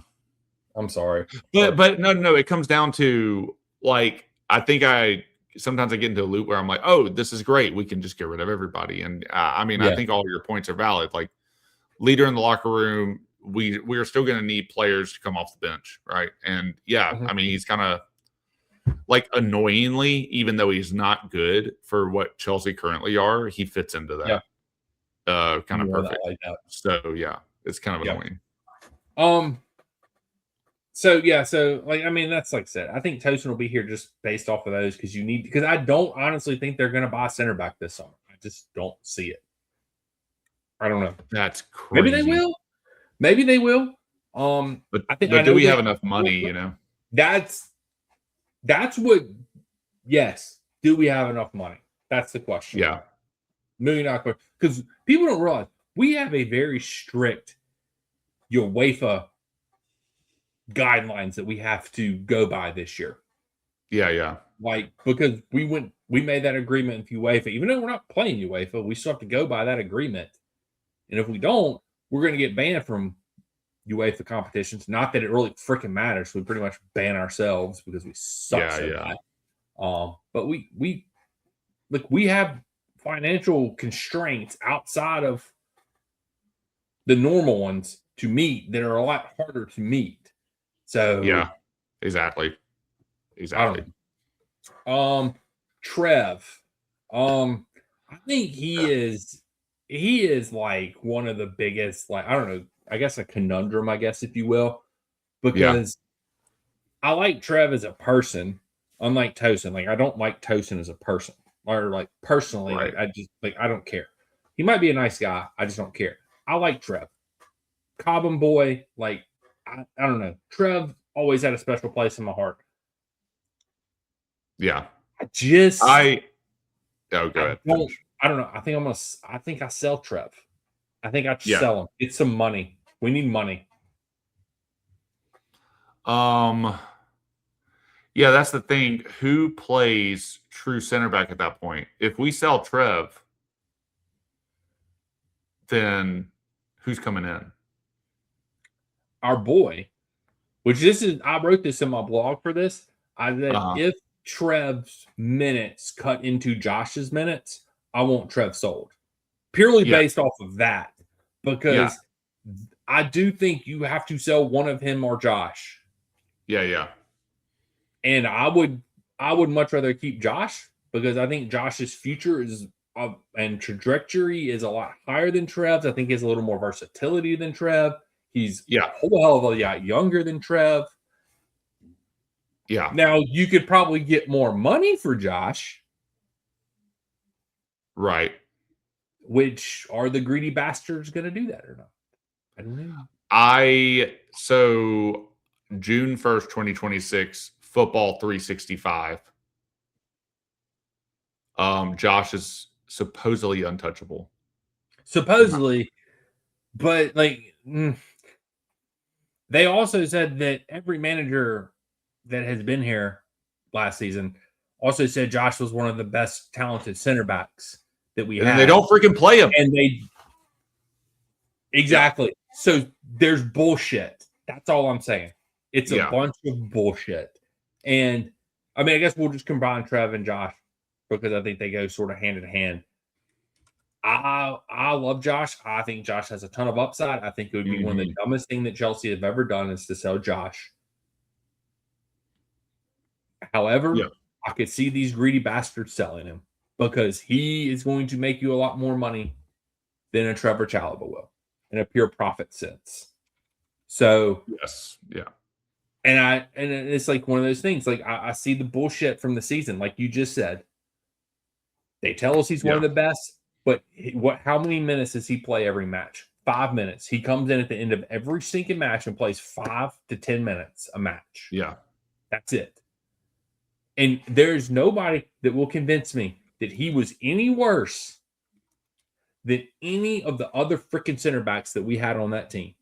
Speaker 1: I'm sorry,
Speaker 2: but no. It comes down to, like, I think sometimes I get into a loop where I'm like, oh, this is great. We can just get rid of everybody. And I think all your points are valid. Like, leader in the locker room, we are still going to need players to come off the bench, right? And I mean, he's kind of like, annoyingly, even though he's not good for what Chelsea currently are, he fits into that kind of perfect. Like that. So it's kind of annoying.
Speaker 1: So like, I mean, that's like I said, I think Tosin will be here just based off of those, because I don't honestly think they're going to buy center back this summer. I just don't see it. I don't know.
Speaker 2: That's crazy.
Speaker 1: Maybe they will.
Speaker 2: But do we have enough money?
Speaker 1: That's what. Yes. Do we have enough money? That's the question.
Speaker 2: Yeah.
Speaker 1: $1 million question. Because people don't realize we have a very strict UEFA guidelines that we have to go by this year.
Speaker 2: Yeah.
Speaker 1: Like, because we made that agreement with UEFA, even though we're not playing UEFA, we still have to go by that agreement. And if we don't, we're going to get banned from UEFA competitions. Not that it really freaking matters. We pretty much ban ourselves because we suck bad. But we have financial constraints outside of the normal ones to meet that are a lot harder to meet. So
Speaker 2: yeah, exactly.
Speaker 1: Trev. I think he is like one of the biggest, like, I don't know, I guess a conundrum, I guess, if you will, because I like Trev as a person, unlike Tosin. Like, I don't like Tosin as a person, or like personally,
Speaker 2: Right.
Speaker 1: I just like, I don't care. He might be a nice guy. I just don't care. I like Trev. Cobham boy, like, I don't know. Trev always had a special place in my heart.
Speaker 2: Yeah.
Speaker 1: Go ahead. I don't know. I think I sell Trev. I think I sell him. Get some money. We need money.
Speaker 2: Yeah, that's the thing. Who plays true center back at that point? If we sell Trev, then who's coming in?
Speaker 1: Our boy, I wrote this in my blog for this. I said if Trev's minutes cut into Josh's minutes, I want Trev sold. Purely based off of that. Because I do think you have to sell one of him or Josh.
Speaker 2: Yeah.
Speaker 1: And I would much rather keep Josh, because I think Josh's future and trajectory is a lot higher than Trev's. I think he has a little more versatility than Trev. He's a whole hell of a lot younger than Trev.
Speaker 2: Yeah.
Speaker 1: Now, you could probably get more money for Josh.
Speaker 2: Right.
Speaker 1: Which, are the greedy bastards going to do that or not? I don't know.
Speaker 2: So June 1st, 2026, Football 365. Josh is supposedly untouchable.
Speaker 1: Supposedly, but like they also said that every manager that has been here last season also said Josh was one of the best talented center backs that we had.
Speaker 2: And they don't freaking play him.
Speaker 1: And exactly. So there's bullshit. That's all I'm saying. It's a bunch of bullshit. And I mean, I guess we'll just combine Trev and Josh, because I think they go sort of hand in hand. I love Josh. I think Josh has a ton of upside. I think it would be one of the dumbest thing that Chelsea have ever done is to sell Josh. However, I could see these greedy bastards selling him, because he is going to make you a lot more money than a Trevor Chalobah will in a pure profit sense. So and it's like one of those things. Like, I see the bullshit from the season, like you just said. They tell us he's one of the best, but how many minutes does he play every match? 5 minutes. He comes in at the end of every sinking match and plays 5 to 10 minutes a match.
Speaker 2: Yeah.
Speaker 1: That's it. And there's nobody that will convince me that he was any worse than any of the other freaking center backs that we had on that team.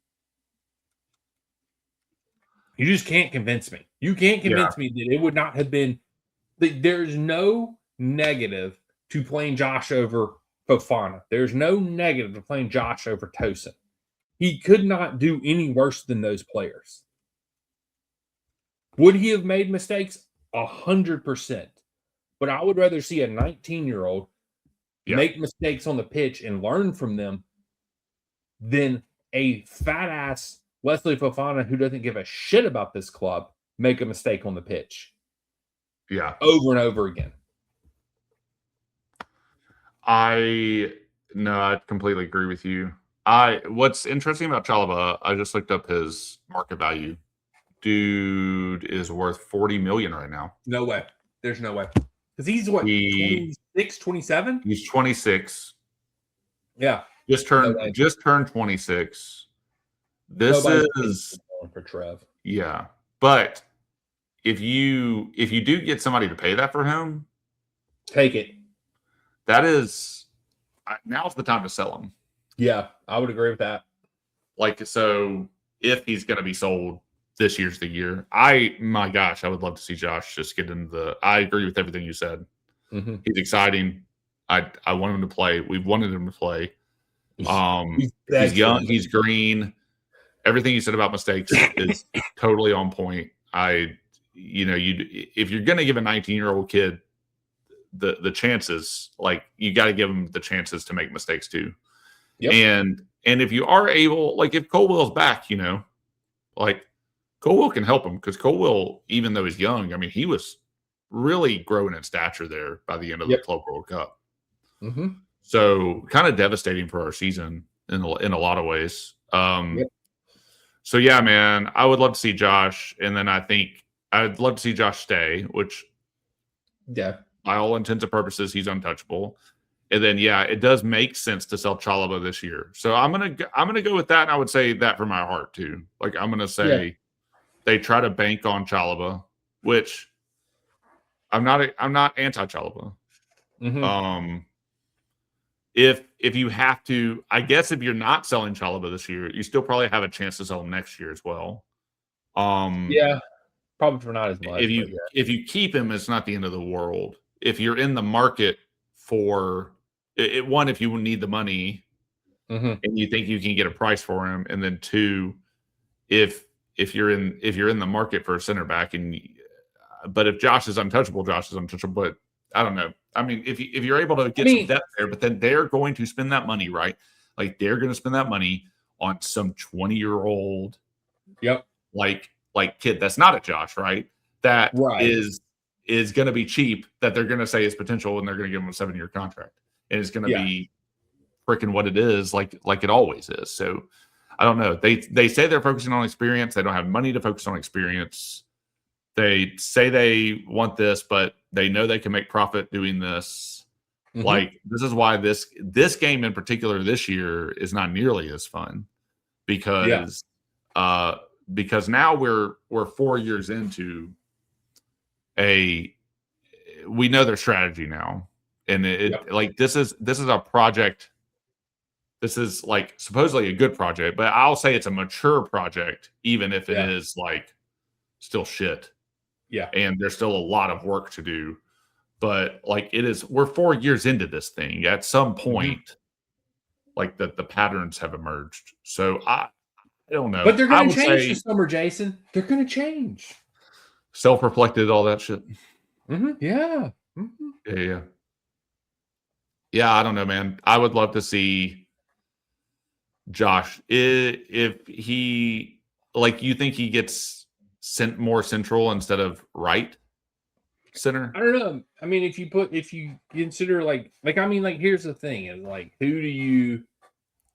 Speaker 1: You just can't convince me. You can't convince me that it would not have been. There's no negative to playing Josh over Fofana. There's no negative to playing Josh over Tosin. He could not do any worse than those players. Would he have made mistakes? 100%. But I would rather see a 19-year-old make mistakes on the pitch and learn from them than a fat-ass Wesley Fofana who doesn't give a shit about this club make a mistake on the pitch.
Speaker 2: Yeah.
Speaker 1: Over and over again.
Speaker 2: I completely agree with you. What's interesting about Chalobah, I just looked up his market value. Dude is worth 40 million right now.
Speaker 1: No way. There's no way. Because he's what, 26, 27?
Speaker 2: He's 26.
Speaker 1: Yeah.
Speaker 2: Just turned 26. This is
Speaker 1: for Trev.
Speaker 2: Yeah. But if you do get somebody to pay that for him,
Speaker 1: take it.
Speaker 2: That is now's the time to sell him.
Speaker 1: Yeah, I would agree with that.
Speaker 2: Like, so if he's going to be sold, this year's the year. My gosh, I would love to see Josh just get into I agree with everything you said.
Speaker 1: Mm-hmm.
Speaker 2: He's exciting. I want him to play. We've wanted him to play. He's young. He's green. everything you said about mistakes is totally on point. If you're going to give a 19-year-old kid the chances, like you got to give them the chances to make mistakes too.
Speaker 1: Yep.
Speaker 2: And if you are able, like if Colwell's back, like Colwell can help him because Colwell, even though he's young, I mean, he was really growing in stature there by the end of the Club World Cup.
Speaker 1: Mm-hmm.
Speaker 2: So kind of devastating for our season in a lot of ways. So yeah, man, I would love to see Josh, and then I think I'd love to see Josh stay, which by all intents and purposes, he's untouchable. And then it does make sense to sell Chalobah this year. So I'm gonna go with that, and I would say that from my heart too. Like I'm gonna say they try to bank on Chalobah, which I'm not anti-Chalobah.
Speaker 1: Mm-hmm.
Speaker 2: If you have to, I guess if you're not selling Chalobah this year, you still probably have a chance to sell him next year as well.
Speaker 1: Probably for not as much.
Speaker 2: If you keep him, it's not the end of the world. If you're in the market for it, one, if you need the money and you think you can get a price for him, and then two, if you're in the market for a center back, but if Josh is untouchable, But I don't know. I mean, if you're able to get some depth there, but then they're going to spend that money, right? Like they're going to spend that money on some 20-year-old, like kid that's not a Josh, right? That is going to be cheap. That they're going to say is potential, and they're going to give him a 7-year contract, and it's going to be freaking what it is, like it always is. So I don't know. They say they're focusing on experience. They don't have money to focus on experience. They say they want this, but they know they can make profit doing this. Mm-hmm. Like this is why this game in particular this year is not nearly as fun because now we're 4 years into we know their strategy now, and like this is a project. This is like supposedly a good project, but I'll say it's a mature project, even if it is like still shit.
Speaker 1: Yeah.
Speaker 2: And there's still a lot of work to do. But like we're 4 years into this thing. At some point, like the patterns have emerged. So I don't know.
Speaker 1: But they're going to change this summer, Jason. They're going to change.
Speaker 2: Self-reflected, all that shit.
Speaker 1: Mm-hmm. Yeah. Mm-hmm.
Speaker 2: Yeah, I don't know, man. I would love to see Josh. If he, like, you think he gets sent more central instead of right center?
Speaker 1: I don't know. I mean, if you consider here's the thing is like, who do you,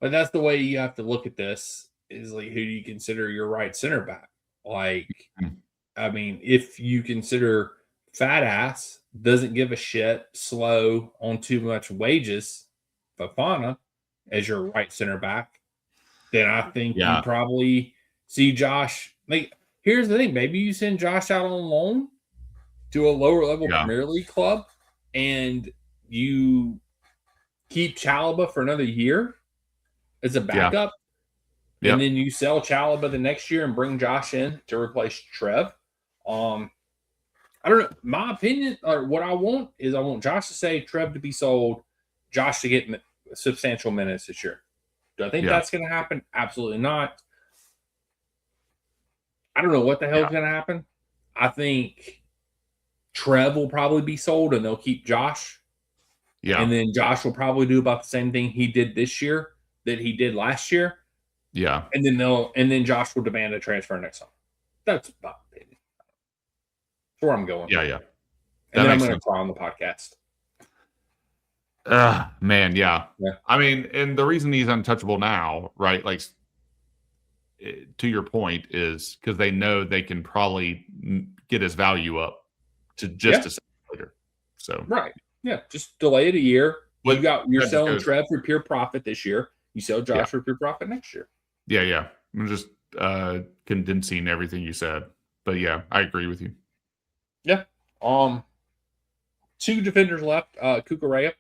Speaker 1: but that's the way you have to look at this is like, who do you consider your right center back? Like, I mean, if you consider fat ass doesn't give a shit, slow on too much wages, Fofana as your right center back, then I think you probably see Josh. Like, here's the thing: maybe you send Josh out on loan to a lower level Premier League club, and you keep Chalobah for another year as a backup, and then you sell Chalobah the next year and bring Josh in to replace Trev. I don't know. My opinion, or what I want is I want Josh to say, Trev to be sold, Josh to get substantial minutes this year. Do I think that's going to happen? Absolutely not. I don't know what the hell is going to happen. I think Trev will probably be sold and they'll keep Josh. Yeah. And then Josh will probably do about the same thing he did this year that he did last year.
Speaker 2: Yeah.
Speaker 1: And then Josh will demand a transfer next summer. That's my opinion. That's where I'm going.
Speaker 2: Yeah.
Speaker 1: And then I'm going to cry on the podcast.
Speaker 2: Man, yeah. I mean, and the reason he's untouchable now, right? Like, to your point, is because they know they can probably get his value up to just a second later. So
Speaker 1: just delay it a year. You're selling Trev for pure profit this year. You sell Josh for pure profit next year.
Speaker 2: Yeah. I'm just condensing everything you said, but I agree with you.
Speaker 1: Yeah. 2 defenders left. Cucurella,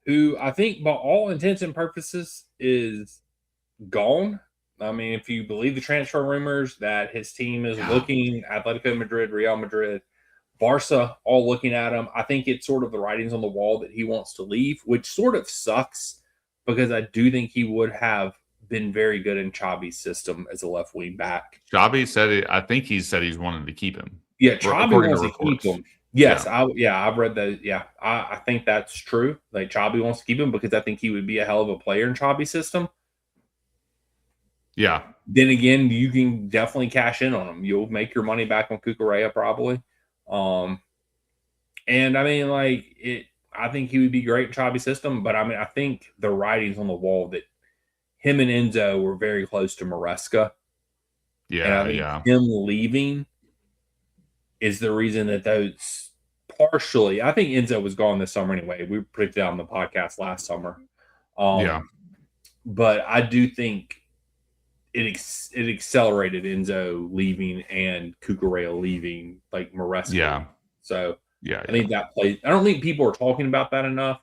Speaker 1: who I think by all intents and purposes is gone. I mean, if you believe the transfer rumors that his team is looking, Atletico Madrid, Real Madrid, Barca, all looking at him, I think it's sort of the writings on the wall that he wants to leave, which sort of sucks because I do think he would have been very good in Chabi's system as a left wing back.
Speaker 2: Chabi said it. I think he said he's wanting to keep him.
Speaker 1: Yeah, Chabi wants to keep him. Yes,
Speaker 2: Yeah.
Speaker 1: I've read that. Yeah, I think that's true. Like Chabi wants to keep him because I think he would be a hell of a player in Chabi's system.
Speaker 2: Yeah.
Speaker 1: Then again, you can definitely cash in on him. You'll make your money back on Cucurella probably. And I mean, like I think he would be great in Chabi's system, but I mean, I think the writing's on the wall that him and Enzo were very close to Maresca.
Speaker 2: Yeah,
Speaker 1: and I think him leaving is the reason that those partially. I think Enzo was gone this summer anyway. We predicted on the podcast last summer. But I do think it accelerated Enzo leaving and Cucurella leaving, like Maresca.
Speaker 2: Yeah.
Speaker 1: So
Speaker 2: yeah,
Speaker 1: I think that played. I don't think people are talking about that enough,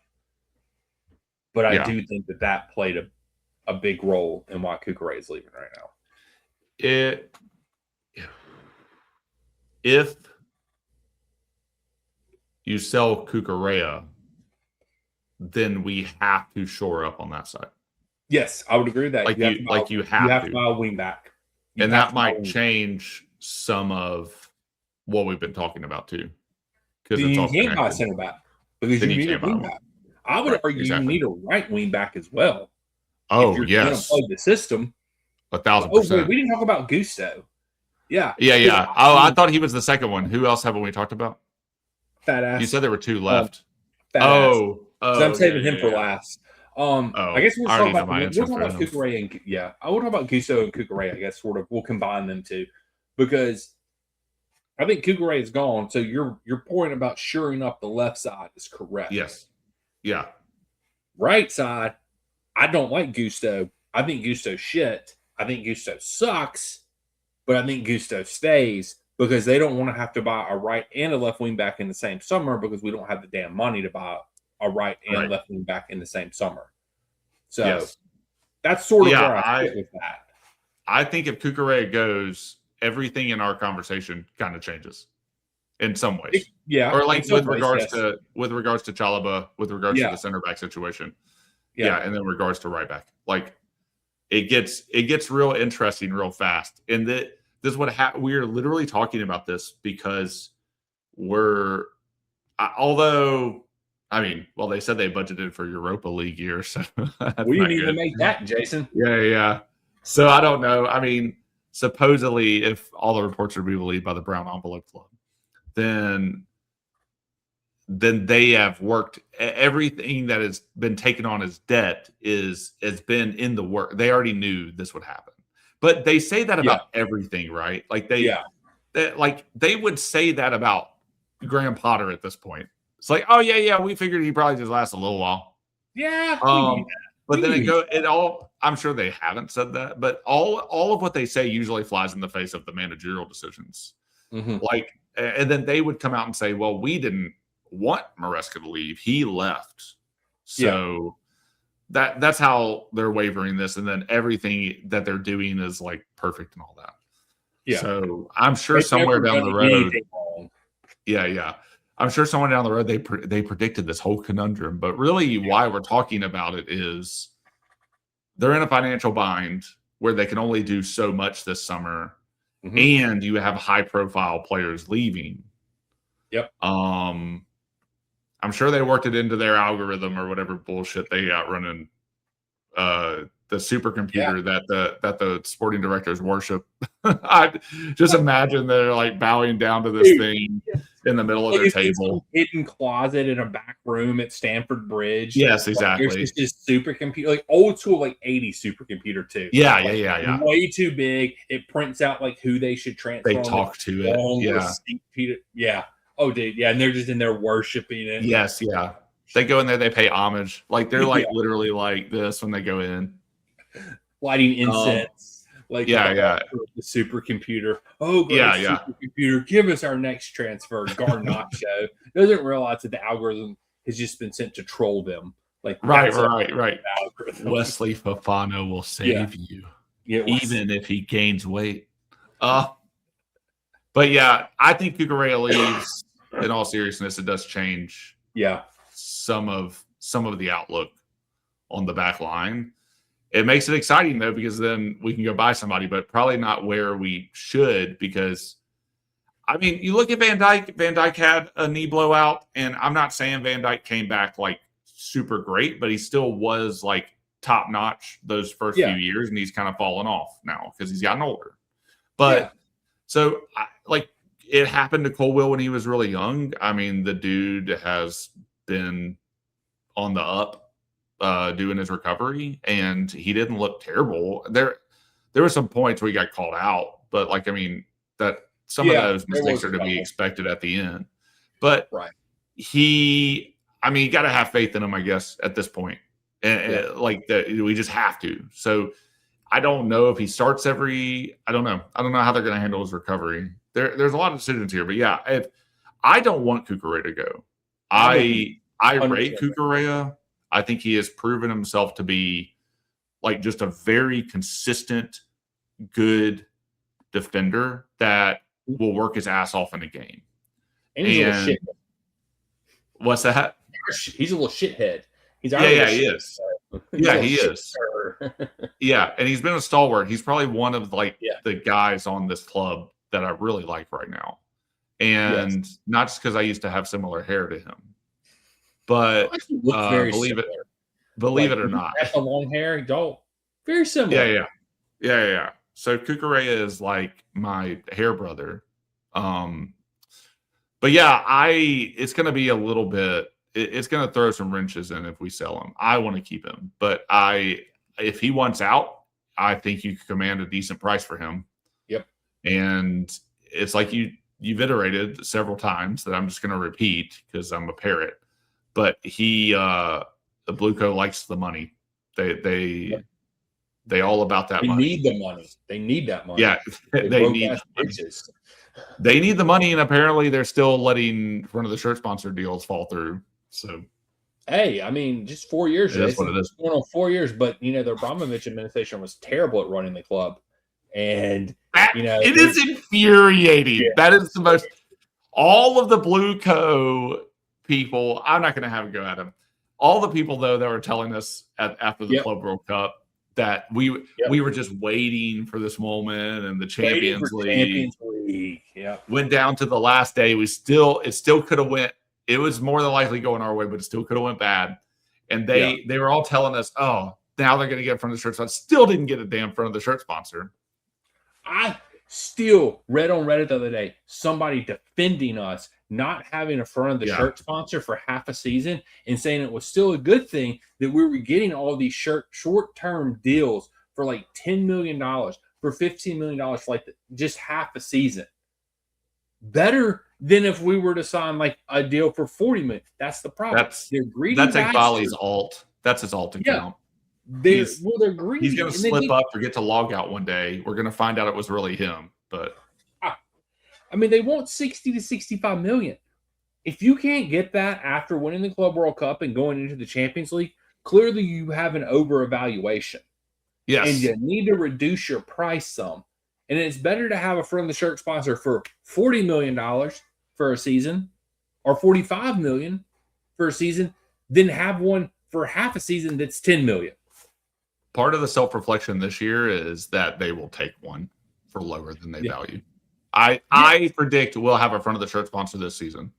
Speaker 1: but I do think that played a big role in why Cucurella is leaving right now.
Speaker 2: If you sell Cucurella, then we have to shore up on that side.
Speaker 1: Yes, I would agree with that.
Speaker 2: You have to
Speaker 1: buy a wing back.
Speaker 2: And that might change some of what we've been talking about too.
Speaker 1: Because you can't buy a center back because you need a wing back. I would argue you need a right wing back as well.
Speaker 2: Oh,
Speaker 1: if you're
Speaker 2: yes.
Speaker 1: going to play the system.
Speaker 2: 1,000%.
Speaker 1: We didn't talk about Gusto. Yeah.
Speaker 2: Yeah. Oh, I thought he was the second one. Who else haven't we talked about?
Speaker 1: Fat ass.
Speaker 2: You said there were two left.
Speaker 1: I'm saving him for last. I guess we'll talk about Cucurella and I will talk about Gusto and Cucurella. I guess sort of we'll combine them two because I think Cucurella is gone. So your point about shoring up the left side is correct.
Speaker 2: Yes. Yeah.
Speaker 1: Right side, I don't like Gusto. I think Gusto's shit. I think Gusto sucks, but I think Gusto stays because they don't want to have to buy a right and a left wing back in the same summer because we don't have the damn money to buy a right and left wing back in the same summer. So that's sort of where I fit with that.
Speaker 2: I think if Cucurella goes, everything in our conversation kind of changes in some ways. Or like with regards to Chalaba, with regards to the center back situation. And then regards to right back. Like it gets real interesting real fast. And this is what we are literally talking about this because they said they budgeted for Europa League year, so
Speaker 1: we didn't even make that, Jason.
Speaker 2: Yeah. So I don't know. I mean, supposedly, if all the reports are to be believed by the Brown Envelope Club, then they have worked. Everything that has been taken on as debt has been in the work. They already knew this would happen, but they say that about everything, right? Like they would say that about Graham Potter at this point. It's like, oh yeah, we figured he probably just lasts a little while.
Speaker 1: Yeah.
Speaker 2: But then I'm sure they haven't said that, but all of what they say usually flies in the face of the managerial decisions.
Speaker 1: Mm-hmm.
Speaker 2: Like, and then they would come out and say, well, we didn't want Maresca to leave. He left. So that's how they're wavering this. And then everything that they're doing is like perfect and all that.
Speaker 1: Yeah.
Speaker 2: So I'm sure somewhere down the road. Yeah. I'm sure someone down the road, they predicted this whole conundrum, but really why we're talking about it is they're in a financial bind where they can only do so much this summer, and you have high profile players leaving.
Speaker 1: Yep.
Speaker 2: I'm sure they worked it into their algorithm or whatever bullshit they got running. The supercomputer that the sporting directors worship. I just imagine they're like bowing down to this thing in the middle of their table.
Speaker 1: Hidden closet in a back room at Stamford Bridge.
Speaker 2: Yes, exactly.
Speaker 1: There's just this supercomputer, like old school, like 80s supercomputer too.
Speaker 2: Yeah.
Speaker 1: Way too big. It prints out like who they should transfer.
Speaker 2: They talk to it.
Speaker 1: Yeah. Oh, dude. Yeah, and they're just in there worshiping it.
Speaker 2: Yes. Yeah. They go in there. They pay homage. Like they're like literally like this when they go in.
Speaker 1: Lighting incense, the supercomputer. Oh, supercomputer, give us our next transfer. Garnacho doesn't realize that the algorithm has just been sent to troll them. Like
Speaker 2: right. Wesley Fofana will save you, even if he gains weight. But yeah, I think Cucurella leaves. In all seriousness, it does change.
Speaker 1: Yeah,
Speaker 2: some of the outlook on the back line. It makes it exciting though, because then we can go buy somebody, but probably not where we should, because I mean, you look at Van Dijk. Van Dijk had a knee blowout, and I'm not saying Van Dijk came back like super great, but he still was like top notch those first few years, and he's kind of fallen off now because he's gotten older. But so, like, it happened to Colwill when he was really young. I mean, the dude has been on the up doing his recovery, and he didn't look terrible. There were some points where he got called out, but like, I mean, that some of those mistakes are to be expected at the end. But you got to have faith in him, I guess, at this point. And like that, we just have to. So I don't know if he starts I don't know how they're going to handle his recovery. There's a lot of decisions here, but I don't want Cucurella to go. I rate Cucurella. I think he has proven himself to be like just a very consistent, good defender that will work his ass off in a game.
Speaker 1: And he's a little shit.
Speaker 2: What's that?
Speaker 1: He's a little shithead. He
Speaker 2: is. Yeah, he is. Yeah, and he's been a stalwart. He's probably one of the guys on this club that I really like right now. And not just because I used to have similar hair to him, but believe it or not,
Speaker 1: the long hair, don't very similar.
Speaker 2: Yeah. So Cucurella is like my hair brother. But it's going to be a little bit, it's going to throw some wrenches in if we sell him. I want to keep him, but if he wants out, I think you could command a decent price for him.
Speaker 1: Yep.
Speaker 2: And it's like you've iterated several times that I'm just going to repeat because I'm a parrot, but the Blueco likes the money. They all about that money.
Speaker 1: They need the money. They need that money.
Speaker 2: Yeah, they need the money, and apparently they're still letting one of the shirt sponsor deals fall through. So,
Speaker 1: hey, I mean, just 4 years.
Speaker 2: That's what it is.
Speaker 1: Going on 4 years, but the Abramovich administration was terrible at running the club, and
Speaker 2: it is infuriating. Yeah. That is the most. All of the Blueco people, I'm not going to have a go at them. All the people though that were telling us after the Club World Cup that we were just waiting for this moment, and the Champions League went down to the last day. It still could have went. It was more than likely going our way, but it still could have went bad. And they were all telling us, oh, now they're going to get in front of the shirt sponsor. Still didn't get a damn front of the shirt sponsor.
Speaker 1: I still read on Reddit the other day somebody defending us not having a front of the shirt sponsor for half a season and saying it was still a good thing that we were getting all these short-term deals for like $10 million, for $15 million for like just half a season. Better than if we were to sign like a deal for $40 million. That's the problem. They're greedy.
Speaker 2: That's Iqbali's alt. That's his alt account.
Speaker 1: They're greedy.
Speaker 2: He's going to slip up, forget to log out one day. We're going to find out it was really him. But
Speaker 1: I mean, they want 60 to 65 million. If you can't get that after winning the Club World Cup and going into the Champions League, clearly you have an over-evaluation.
Speaker 2: Yes.
Speaker 1: And you need to reduce your price some. And it's better to have a front of the shirt sponsor for $40 million for a season or $45 million for a season than have one for half a season that's $10 million.
Speaker 2: Part of the self-reflection this year is that they will take one for lower than they value. I predict we'll have a front of the shirt sponsor this season.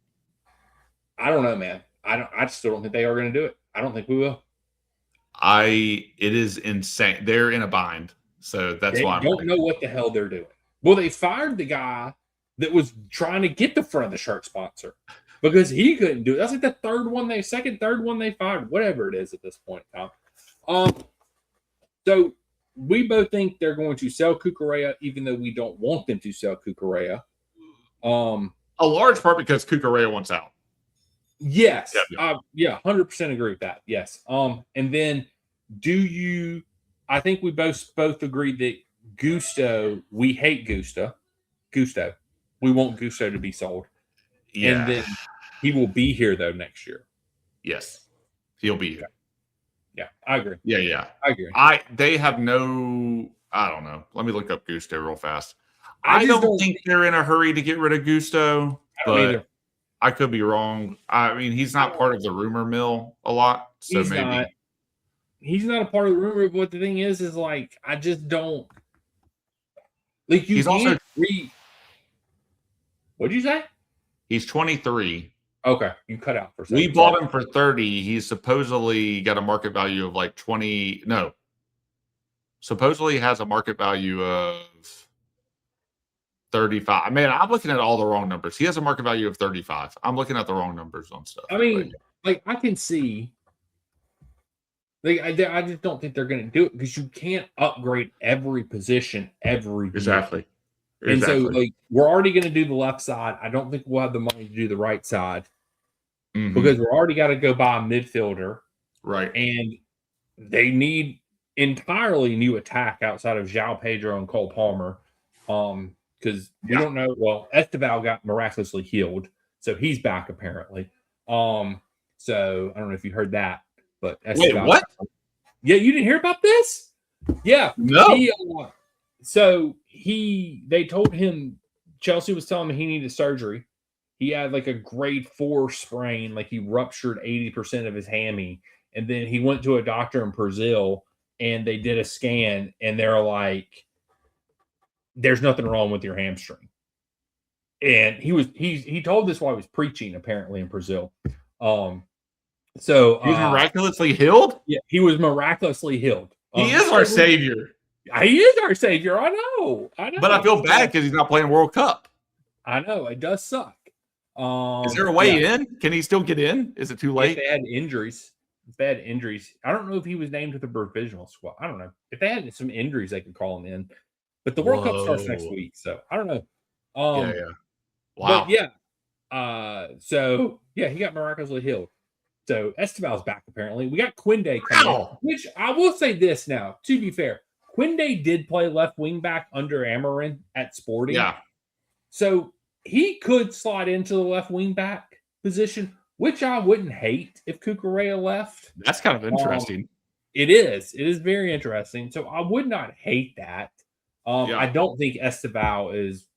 Speaker 1: I don't know, man. I still don't think they are going to do it. I don't think we will.
Speaker 2: It is insane. They're in a bind. So that's why I
Speaker 1: don't know what the hell they're doing. Well, they fired the guy that was trying to get the front of the shirt sponsor because he couldn't do it. That's like the third one they fired, whatever it is at this point in time. So we both think they're going to sell Cucurella, even though we don't want them to sell Cucurella.
Speaker 2: A large part because Cucurella wants out.
Speaker 1: Yes. 100% agree with that. Yes. And then I think we both agree that Gusto, we hate Gusto. We want Gusto to be sold.
Speaker 2: Yeah.
Speaker 1: And then he will be here though next year.
Speaker 2: Yes. He'll be here.
Speaker 1: Yeah, I agree.
Speaker 2: Yeah.
Speaker 1: I agree.
Speaker 2: They have no, I don't know. Let me look up Gusto real fast. I don't think they're in a hurry to get rid of Gusto, but I could be wrong. I mean, he's not part of the rumor mill a lot, so maybe.
Speaker 1: he's not a part of the rumor. But the thing is like I just don't like you.
Speaker 2: He's also
Speaker 1: What'd you say?
Speaker 2: He's 23.
Speaker 1: Okay, you cut out for a second.
Speaker 2: We bought him for 30. He's supposedly got a market value of like 20. No, supposedly has a market value of 35. Man, I'm looking at all the wrong numbers. He has a market value of 35. I'm looking at the wrong numbers on stuff.
Speaker 1: I mean, like I can see. Like I just don't think they're going to do it because you can't upgrade every position every
Speaker 2: exactly.
Speaker 1: Year. And so, like, we're already going to do the left side. I don't think we'll have the money to do the right side because we're already got to go buy a midfielder,
Speaker 2: right?
Speaker 1: And they need entirely new attack outside of João Pedro and Cole Palmer, because we don't know. Well, Esteval got miraculously healed, so he's back apparently. So I don't know if you heard that. But
Speaker 2: wait, what?
Speaker 1: Yeah, you didn't hear about this? Yeah,
Speaker 2: no.
Speaker 1: They told him Chelsea was telling him he needed surgery. He had like a grade 4 sprain, like he ruptured 80% of his hammy, and then he went to a doctor in Brazil, and they did a scan, and they're like, "There's nothing wrong with your hamstring." And he told this while he was preaching, apparently in Brazil. So
Speaker 2: he was miraculously healed?
Speaker 1: Yeah, he was miraculously healed.
Speaker 2: He is our savior.
Speaker 1: He is our savior. I know.
Speaker 2: But I feel bad because he's not playing World Cup.
Speaker 1: I know. It does suck.
Speaker 2: Is there a way in? Can he still get in? Is it too late?
Speaker 1: If they had injuries. I don't know if he was named to the provisional squad. I don't know. If they had some injuries, they could call him in. But the World Cup starts next week, so I don't know.
Speaker 2: Wow.
Speaker 1: But he got miraculously healed. So Esteval's back apparently. We got Quinde coming, which I will say this now. To be fair, Quinde did play left wing back under Amarin at Sporting.
Speaker 2: Yeah.
Speaker 1: So he could slide into the left wing back position, which I wouldn't hate if Cucurella left.
Speaker 2: That's kind of interesting.
Speaker 1: It is. It is very interesting. So I would not hate that. I don't think Esteval is,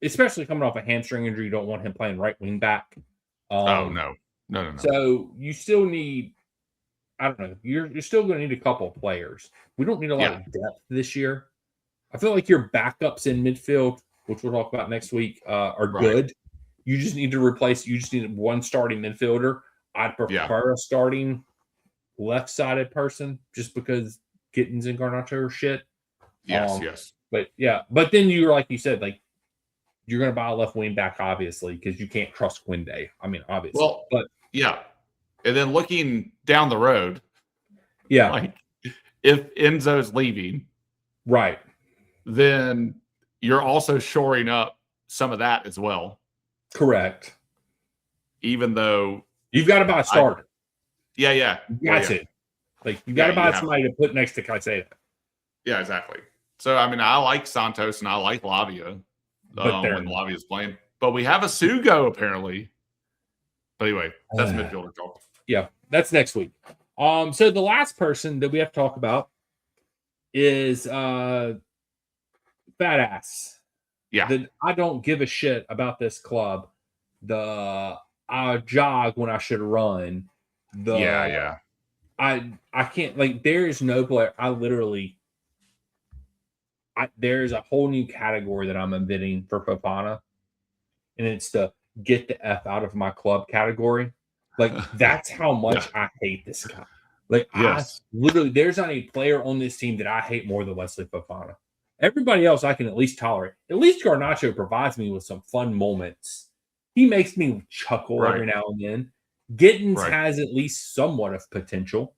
Speaker 1: especially coming off a hamstring injury, you don't want him playing right wing back.
Speaker 2: No.
Speaker 1: So you still need, I don't know, you're still going to need a couple of players. We don't need a lot of depth this year. I feel like your backups in midfield, which we'll talk about next week, are good. You just need to replace, you just need one starting midfielder. I'd prefer a starting left-sided person just because Gittins and Garnacho are shit.
Speaker 2: Yes.
Speaker 1: But then like you said, like, you're going to buy a left wing back, obviously, because you can't trust Quinde. I mean, obviously.
Speaker 2: Well, but yeah. And then looking down the road, like if Enzo's leaving,
Speaker 1: right,
Speaker 2: then you're also shoring up some of that as well.
Speaker 1: Correct.
Speaker 2: Even though
Speaker 1: you've got to buy a starter.
Speaker 2: Yeah.
Speaker 1: That's it. Like you got to buy somebody to put next to Caicedo.
Speaker 2: Yeah, exactly. So I mean, I like Santos and I like Lavia. When Lavia's playing, but we have a Sugo apparently. But anyway, that's midfielder talk.
Speaker 1: Yeah, that's next week. So the last person that we have to talk about is Fat Ass.
Speaker 2: Yeah,
Speaker 1: I don't give a shit about this club. I jog when I should run. I can't, like, there is no player. There's a whole new category that I'm inventing for Fofana, and it's the get the F out of my club category. Like, that's how much I hate this guy. Like, there's not a player on this team that I hate more than Wesley Fofana. Everybody else I can at least tolerate. At least Garnacho provides me with some fun moments. He makes me chuckle every now and then. Gittins has at least somewhat of potential.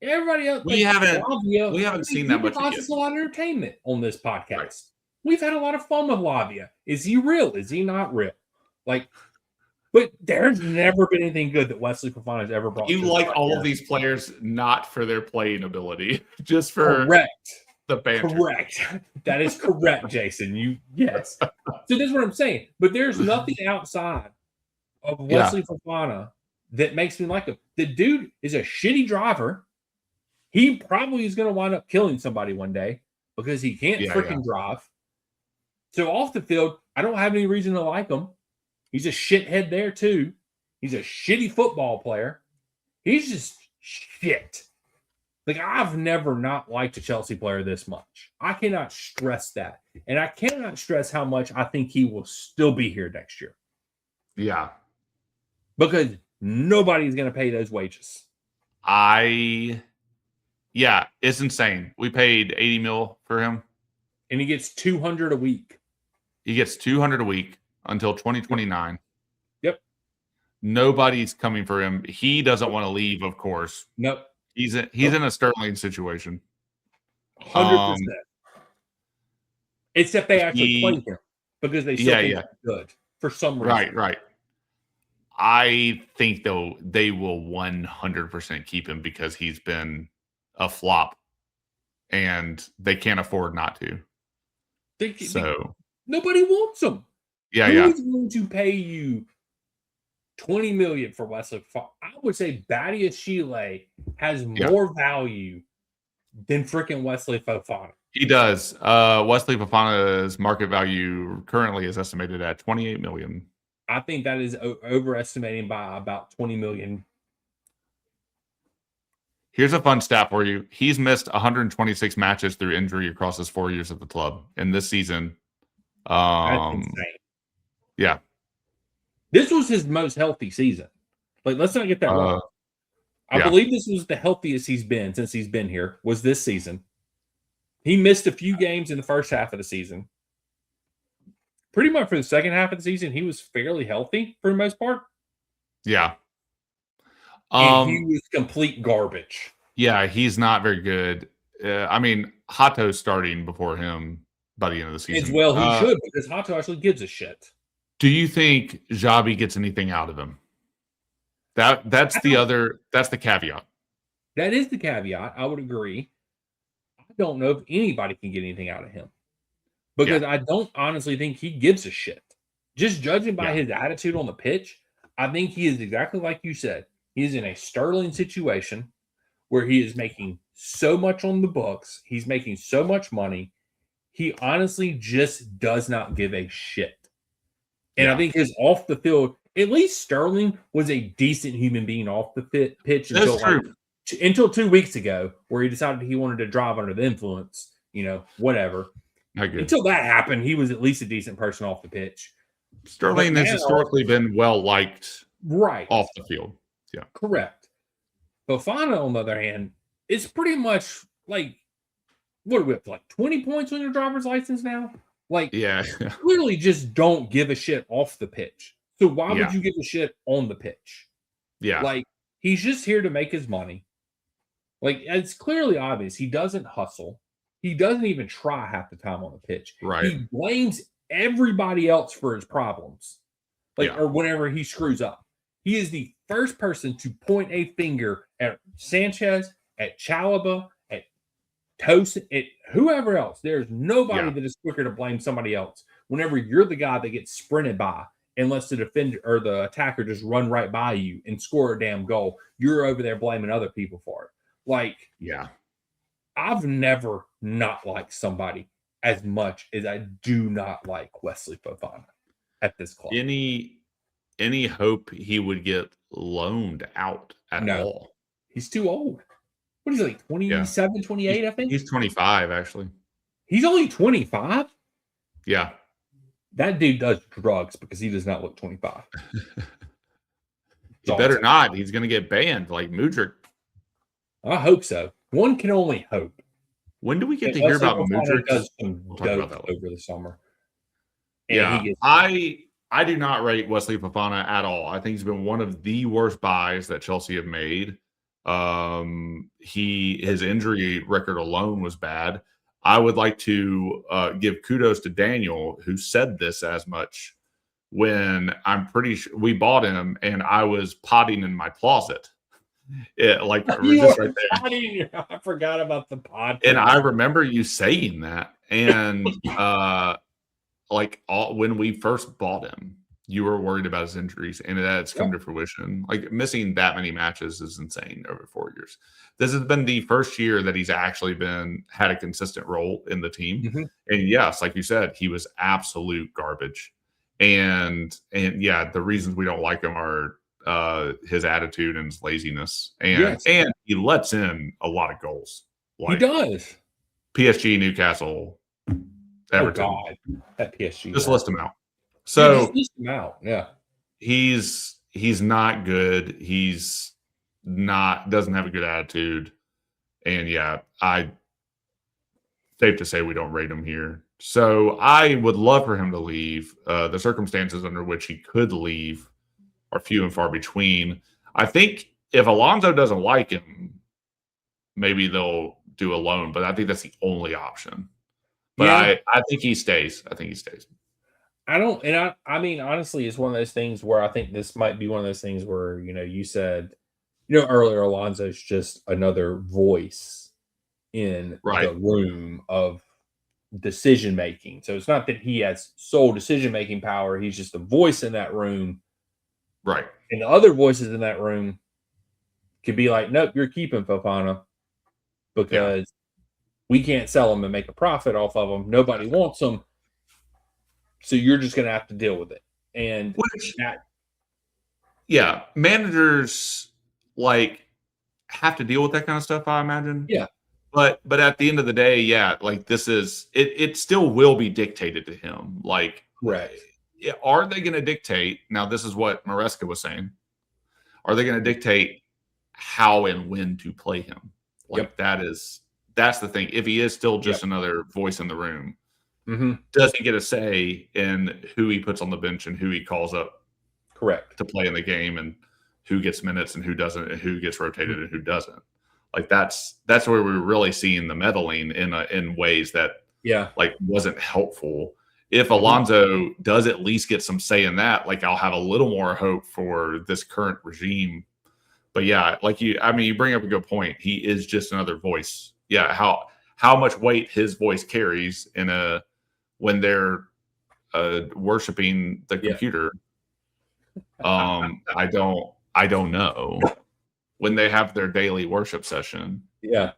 Speaker 1: Everybody else,
Speaker 2: we haven't seen that much.
Speaker 1: He a lot of entertainment on this podcast. Right. We've had a lot of fun with Lavia. Is he real? Is he not real? Like, but there's never been anything good that Wesley Fofana has ever brought.
Speaker 2: You like all of these players not for their playing ability, just for the banter.
Speaker 1: Correct. That is correct, Jason. Yes. So that's what I'm saying. But there's nothing outside of Wesley Fofana that makes me like him. The dude is a shitty driver. He probably is going to wind up killing somebody one day because he can't freaking drive. So off the field, I don't have any reason to like him. He's a shithead there too. He's a shitty football player. He's just shit. Like, I've never not liked a Chelsea player this much. I cannot stress that. And I cannot stress how much I think he will still be here next year.
Speaker 2: Yeah.
Speaker 1: Because nobody's going to pay those wages.
Speaker 2: Yeah, it's insane. We paid 80 mil for him.
Speaker 1: And he gets 200 a week.
Speaker 2: He gets 200 a week until 2029.
Speaker 1: Yep.
Speaker 2: Nobody's coming for him. He doesn't want to leave, of course.
Speaker 1: Nope.
Speaker 2: He's in a Sterling situation.
Speaker 1: 100%. Except they actually play him because they still think he's good for some reason.
Speaker 2: Right. I think, though, they will 100% keep him because he's been a flop, and they can't afford not to.
Speaker 1: Nobody wants him. Who's going to pay you $20 million for Wesley Fofana? I would say Badiashile has more value than freaking Wesley Fofana.
Speaker 2: He does. Wesley Fofana's market value currently is estimated at $28 million.
Speaker 1: I think that is overestimating by about $20 million.
Speaker 2: Here's a fun stat for you. He's missed 126 matches through injury across his 4 years at the club. And this season,
Speaker 1: that's insane.
Speaker 2: Yeah.
Speaker 1: This was his most healthy season. Like, let's not get that wrong. I believe this was the healthiest he's been since he's been here, was this season. He missed a few games in the first half of the season. Pretty much for the second half of the season, he was fairly healthy for the most part.
Speaker 2: Yeah.
Speaker 1: And he was complete garbage.
Speaker 2: Yeah, he's not very good. I mean, Hato's starting before him by the end of the season.
Speaker 1: As well, he should, because Hato actually gives a shit.
Speaker 2: Do you think Xabi gets anything out of him? That's the caveat.
Speaker 1: That is the caveat. I would agree. I don't know if anybody can get anything out of him. Because I don't honestly think he gives a shit. Just judging by his attitude on the pitch, I think he is exactly like you said. He is in a Sterling situation where he is making so much on the books. He's making so much money. He honestly just does not give a shit. And I think his off the field, at least Sterling was a decent human being off the pitch until 2 weeks ago, where he decided he wanted to drive under the influence, whatever. Until that happened, he was at least a decent person off the pitch.
Speaker 2: Sterling has historically been well liked off the field. Yeah.
Speaker 1: Correct. Fofana, on the other hand, is pretty much like, what are we up to, like 20 points on your driver's license now? Like, clearly just don't give a shit off the pitch. So why would you give a shit on the pitch?
Speaker 2: Yeah.
Speaker 1: Like, he's just here to make his money. Like, it's clearly obvious. He doesn't hustle. He doesn't even try half the time on the pitch.
Speaker 2: Right.
Speaker 1: He blames everybody else for his problems. Or whenever he screws up. He is the first person to point a finger at Sanchez, at Chalobah, at Tosin, at whoever else. There's nobody that is quicker to blame somebody else whenever you're the guy that gets sprinted by and lets the defender or the attacker just run right by you and score a damn goal. You're over there blaming other people for it. Like, I've never not liked somebody as much as I do not like Wesley Fofana at this club.
Speaker 2: Any hope he would get loaned out at all?
Speaker 1: He's too old. What is he, like 27, 28, I think?
Speaker 2: He's 25, actually.
Speaker 1: He's only 25?
Speaker 2: Yeah.
Speaker 1: That dude does drugs because he does not look 25.
Speaker 2: He better not. He's going to get banned like Mudryk.
Speaker 1: I hope so. One can only hope.
Speaker 2: When do we get to hear about Mudryk?
Speaker 1: We'll talk about that over the summer.
Speaker 2: And I do not rate Wesley Fofana at all. I think he's been one of the worst buys that Chelsea have made. His injury record alone was bad. I would like to give kudos to Daniel, who said this as much when I'm pretty sure we bought him and I was potting in my closet. Just right there.
Speaker 1: I forgot about the pod.
Speaker 2: And I remember you saying that. And when we first bought him, you were worried about his injuries, and that's come to fruition. Like, missing that many matches is insane over 4 years. This has been the first year that he's actually had a consistent role in the team. Mm-hmm. And yes, like you said, he was absolute garbage. And the reasons we don't like him are his attitude and his laziness, and he lets in a lot of goals.
Speaker 1: He does.
Speaker 2: PSG, Newcastle, Everton.
Speaker 1: Oh God, that PSG.
Speaker 2: Just list them out. So
Speaker 1: just list them out. Yeah,
Speaker 2: he's not good. He's doesn't have a good attitude, and safe to say we don't rate him here. So I would love for him to leave. The circumstances under which he could leave are few and far between. I think if Alonso doesn't like him, maybe they'll do a loan, but I think that's the only option. But I think he stays.
Speaker 1: I mean, honestly, it's one of those things where I think this might be one of those things where, you said, earlier, Alonso's just another voice in the room of decision making. So it's not that he has sole decision making power. He's just a voice in that room.
Speaker 2: Right.
Speaker 1: And the other voices in that room could be like, nope, you're keeping Fofana because we can't sell them and make a profit off of them. Nobody wants them. So you're just going to have to deal with it. And
Speaker 2: managers have to deal with that kind of stuff, I imagine.
Speaker 1: Yeah.
Speaker 2: But at the end of the day, this is it still will be dictated to him.
Speaker 1: Right.
Speaker 2: Are they going to dictate? Now, this is what Maresca was saying. Are they going to dictate how and when to play him? That's the thing. If he is still just another voice in the room, does he get a say in who he puts on the bench and who he calls up?
Speaker 1: Correct.
Speaker 2: To play in the game, and who gets minutes and who doesn't, and who gets rotated and who doesn't. That's where we're really seeing the meddling in ways that wasn't helpful. If Alonso does at least get some say in that, I'll have a little more hope for this current regime. But you bring up a good point. He is just another voice. Yeah, how much weight his voice carries when they're worshiping the computer. I don't know. When they have their daily worship session.
Speaker 1: Yeah.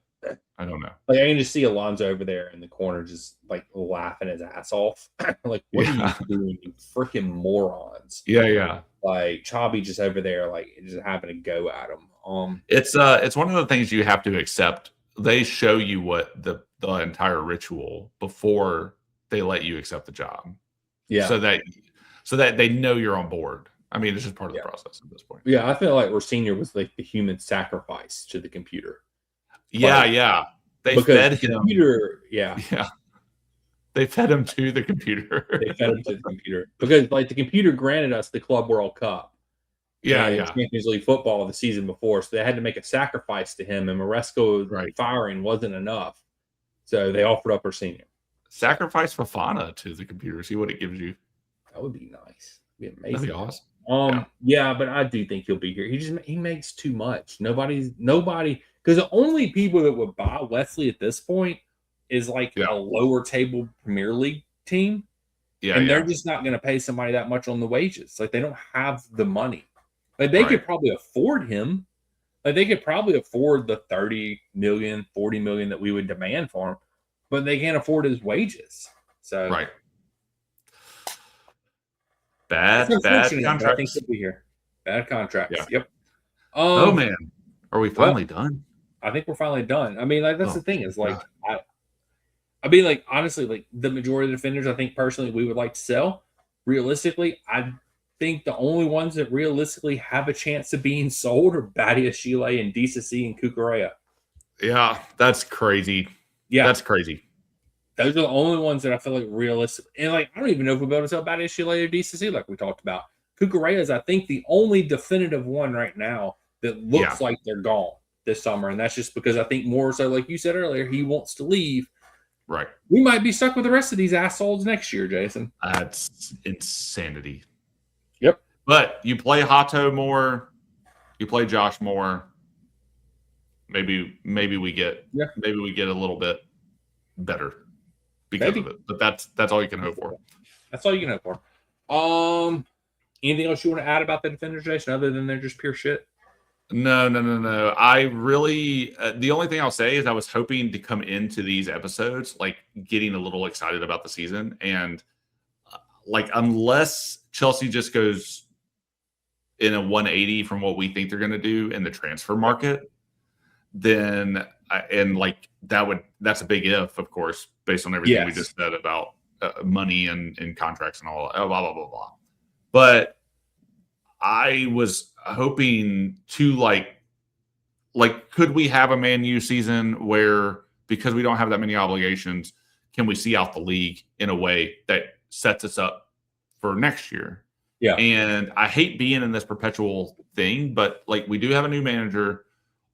Speaker 2: I don't know.
Speaker 1: I can just see Alonso over there in the corner just laughing his ass off. What are you doing, you freaking morons?
Speaker 2: Yeah.
Speaker 1: Chabi just over there, just having to go at him.
Speaker 2: It's one of the things you have to accept. They show you what the entire ritual before they let you accept the job.
Speaker 1: Yeah.
Speaker 2: So that they know you're on board. I mean, it's just part of the process at this point.
Speaker 1: Yeah, I feel like Rosinha was the human sacrifice to the computer.
Speaker 2: Yeah. They fed him.
Speaker 1: Computer,
Speaker 2: They fed him to the computer.
Speaker 1: Because the computer granted us the Club World Cup. Champions League football the season before, so they had to make a sacrifice to him, and Maresca firing wasn't enough, so they offered up Rosinha.
Speaker 2: Sacrifice Fofana to the computer. See what it gives you.
Speaker 1: That would be nice. That'd be amazing.
Speaker 2: That'd be awesome.
Speaker 1: But I do think he'll be here. He makes too much. Nobody, because the only people that would buy Wesley at this point is a lower table Premier League team. They're just not going to pay somebody that much on the wages. They don't have the money. They could probably afford him. They could probably afford the 30 million, 40 million that we would demand for him, but they can't afford his wages. So Bad contracts. I think he'll be here. Bad contracts. Yeah. Yep.
Speaker 2: Oh man, are we finally done?
Speaker 1: I think we're finally done. I mean, that's the thing is honestly, the majority of the defenders, I think personally, we would like to sell. Realistically, I think the only ones that realistically have a chance of being sold are Badiashile and DCC and Cucurella.
Speaker 2: Yeah, that's crazy.
Speaker 1: Yeah,
Speaker 2: that's crazy.
Speaker 1: Those are the only ones that I feel realistic. And I don't even know if we'll be able to sell Badiashile or DCC like we talked about. Cucurella is, I think, the only definitive one right now that looks like they're gone this summer. And that's just because I think more so, like you said earlier, he wants to leave.
Speaker 2: Right.
Speaker 1: We might be stuck with the rest of these assholes next year, Jason.
Speaker 2: That's insanity.
Speaker 1: Yep.
Speaker 2: But you play Hato more, you play Josh more. Maybe we get a little bit better because of it. But that's all you can hope for.
Speaker 1: That's all you can hope for. Anything else you want to add about the defenders, Jason, other than they're just pure shit?
Speaker 2: No. I really, the only thing I'll say is I was hoping to come into these episodes getting a little excited about the season, and unless Chelsea just goes in a 180 from what we think they're going to do in the transfer market, then that's a big if, of course, based on everything we just said about money and contracts and all blah blah blah blah. But I was hoping to like could we have a Man U season where, because we don't have that many obligations, can we see out the league in a way that sets us up for next year?
Speaker 1: Yeah.
Speaker 2: And I hate being in this perpetual thing, but like, we do have a new manager.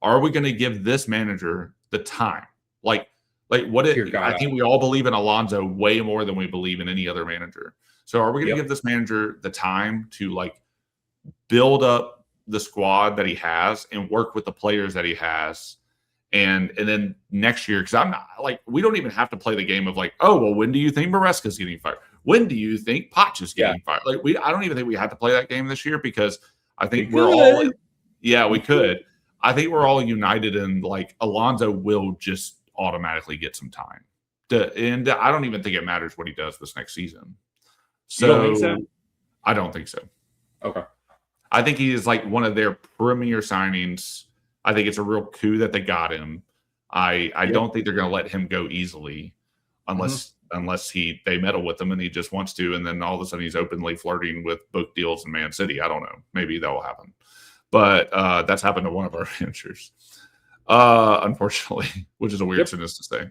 Speaker 2: Are we going to give this manager the time? I think we all believe in Alonso way more than we believe in any other manager. So are we going to give this manager the time to like build up the squad that he has and work with the players that he has? And then next year, because I'm not like, we don't even have to play the game of like, oh, well, when do you think Maresca's getting fired? When do you think Poch is getting fired? Like, I don't even think we have to play that game this year, because I think we could. I think we're all united in like Alonso will just automatically get some time. And I don't even think it matters what he does this next season. So,
Speaker 1: you don't think so?
Speaker 2: I don't think so.
Speaker 1: Okay.
Speaker 2: I think he is like one of their premier signings. I think it's a real coup that they got him. I don't think they're going to let him go easily unless they meddle with him and he just wants to, and then all of a sudden he's openly flirting with book deals in Man City. I don't know. Maybe that will happen. But that's happened to one of our managers, unfortunately, which is a weird sentence to say.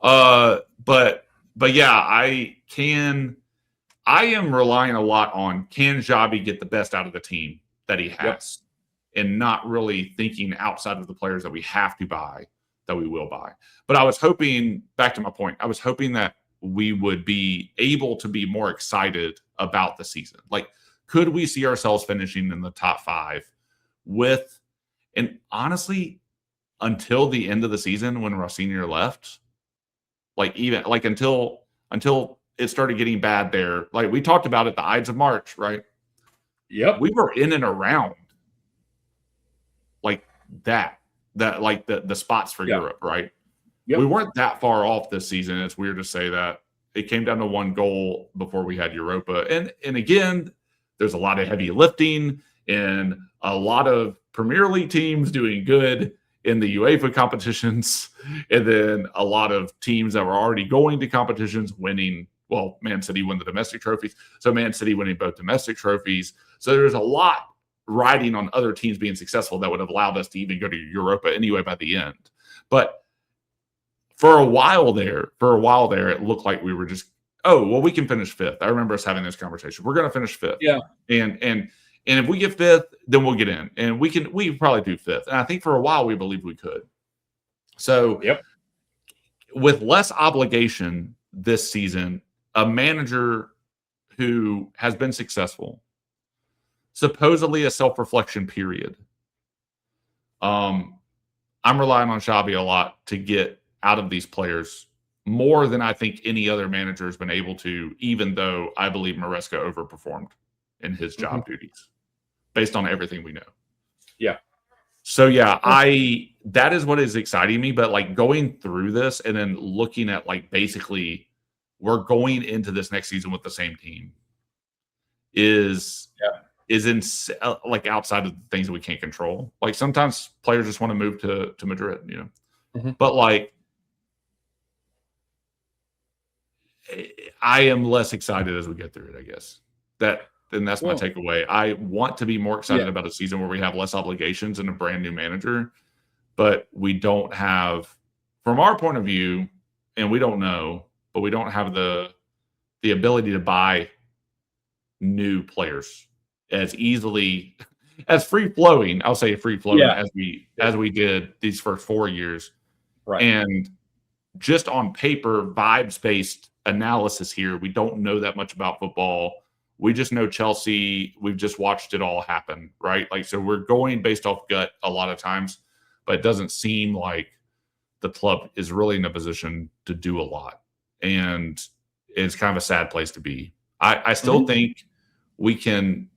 Speaker 2: But yeah, I am relying a lot on, can Xabi get the best out of the team that he has, and not really thinking outside of the players that we have to buy, that we will buy. But I was hoping, back to my point, I was hoping that we would be able to be more excited about the season. Like, could we see ourselves finishing in the top 5 with, and honestly, until the end of the season when Rossinier left, like even like until it started getting bad there, like we talked about at the Ides of March, right?
Speaker 1: Yep.
Speaker 2: We were in and around like that like the spots for Europe, right? Yep. We weren't that far off this season. It's weird to say that. It came down to 1 goal before we had Europa. And again, there's a lot of heavy lifting and a lot of Premier League teams doing good in the UEFA competitions, and then a lot of teams that were already going to competitions winning. Well, Man City won the domestic trophies, so Man City winning both domestic trophies. So there's a lot riding on other teams being successful that would have allowed us to even go to Europa anyway by the end. But for a while there, it looked like we were just, oh, well, we can finish 5th. I remember us having this conversation. We're going to finish 5th.
Speaker 1: Yeah.
Speaker 2: And if we get 5th, then we'll get in. And we probably do 5th. And I think for a while we believed we could. So with less obligation this season, a manager who has been successful, supposedly a self-reflection period. I'm relying on Xabi a lot to get out of these players more than I think any other manager has been able to, even though I believe Maresca overperformed in his job duties based on everything we know.
Speaker 1: Yeah.
Speaker 2: So yeah, that is what is exciting me. But like going through this and then looking at like basically we're going into this next season with the same team is in like outside of the things that we can't control. Like sometimes players just want to move to Madrid, you know. But like I am less excited as we get through it, I guess. That's my takeaway. I want to be more excited about a season where we have less obligations and a brand new manager, but we don't have, from our point of view, and we don't know, but we don't have the ability to buy new players as easily, as free flowing. I'll say free flowing as we did these first 4 years.
Speaker 1: Right.
Speaker 2: And just on paper, vibes based analysis here, we don't know that much about football. We just know Chelsea. We've just watched it all happen, right? Like, so we're going based off gut a lot of times, but it doesn't seem like the club is really in a position to do a lot. And it's kind of a sad place to be. I still think we can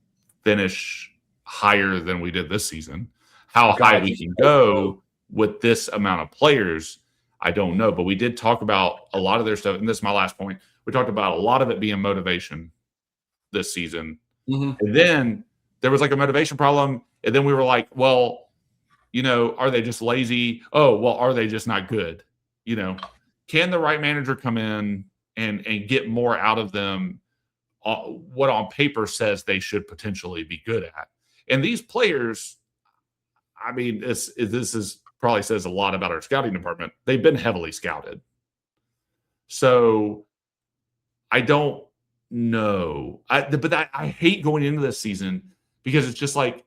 Speaker 2: finish higher than we did this season. How high we can go with this amount of players, I don't know. But we did talk about a lot of their stuff, and this is my last point. We talked about a lot of it being motivation this season. And then there was like a motivation problem. And then we were like, well, are they just lazy? Oh, well, are they just not good? Can the right manager come in and get more out of them? What on paper says they should potentially be good at. And these players, I mean, this is probably says a lot about our scouting department. They've been heavily scouted. So I don't know. I hate going into this season because it's just like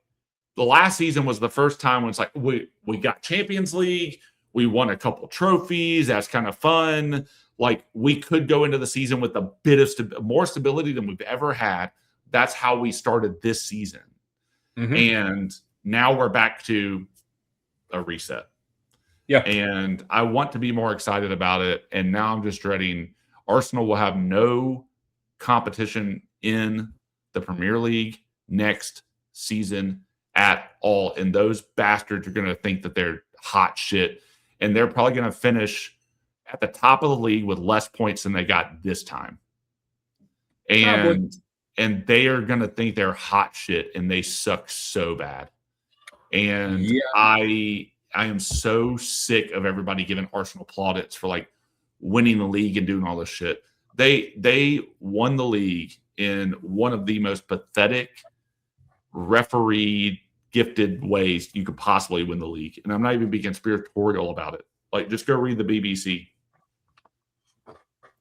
Speaker 2: the last season was the first time when it's like we got Champions League, we won a couple trophies. That's kind of fun. Like we could go into the season with a bit of more stability than we've ever had. That's how we started this season. Mm-hmm. And now we're back to a reset.
Speaker 1: Yeah.
Speaker 2: And I want to be more excited about it. And now I'm just dreading Arsenal will have no competition in the Premier League next season at all. And those bastards are going to think that they're hot shit. And they're probably going to finish at the top of the league with less points than they got this time. And they are going to think they're hot shit and they suck so bad. And yeah. I am so sick of everybody giving Arsenal plaudits for like winning the league and doing all this shit. They won the league in one of the most pathetic referee gifted ways you could possibly win the league. And I'm not even being conspiratorial about it. Like, just go read the BBC.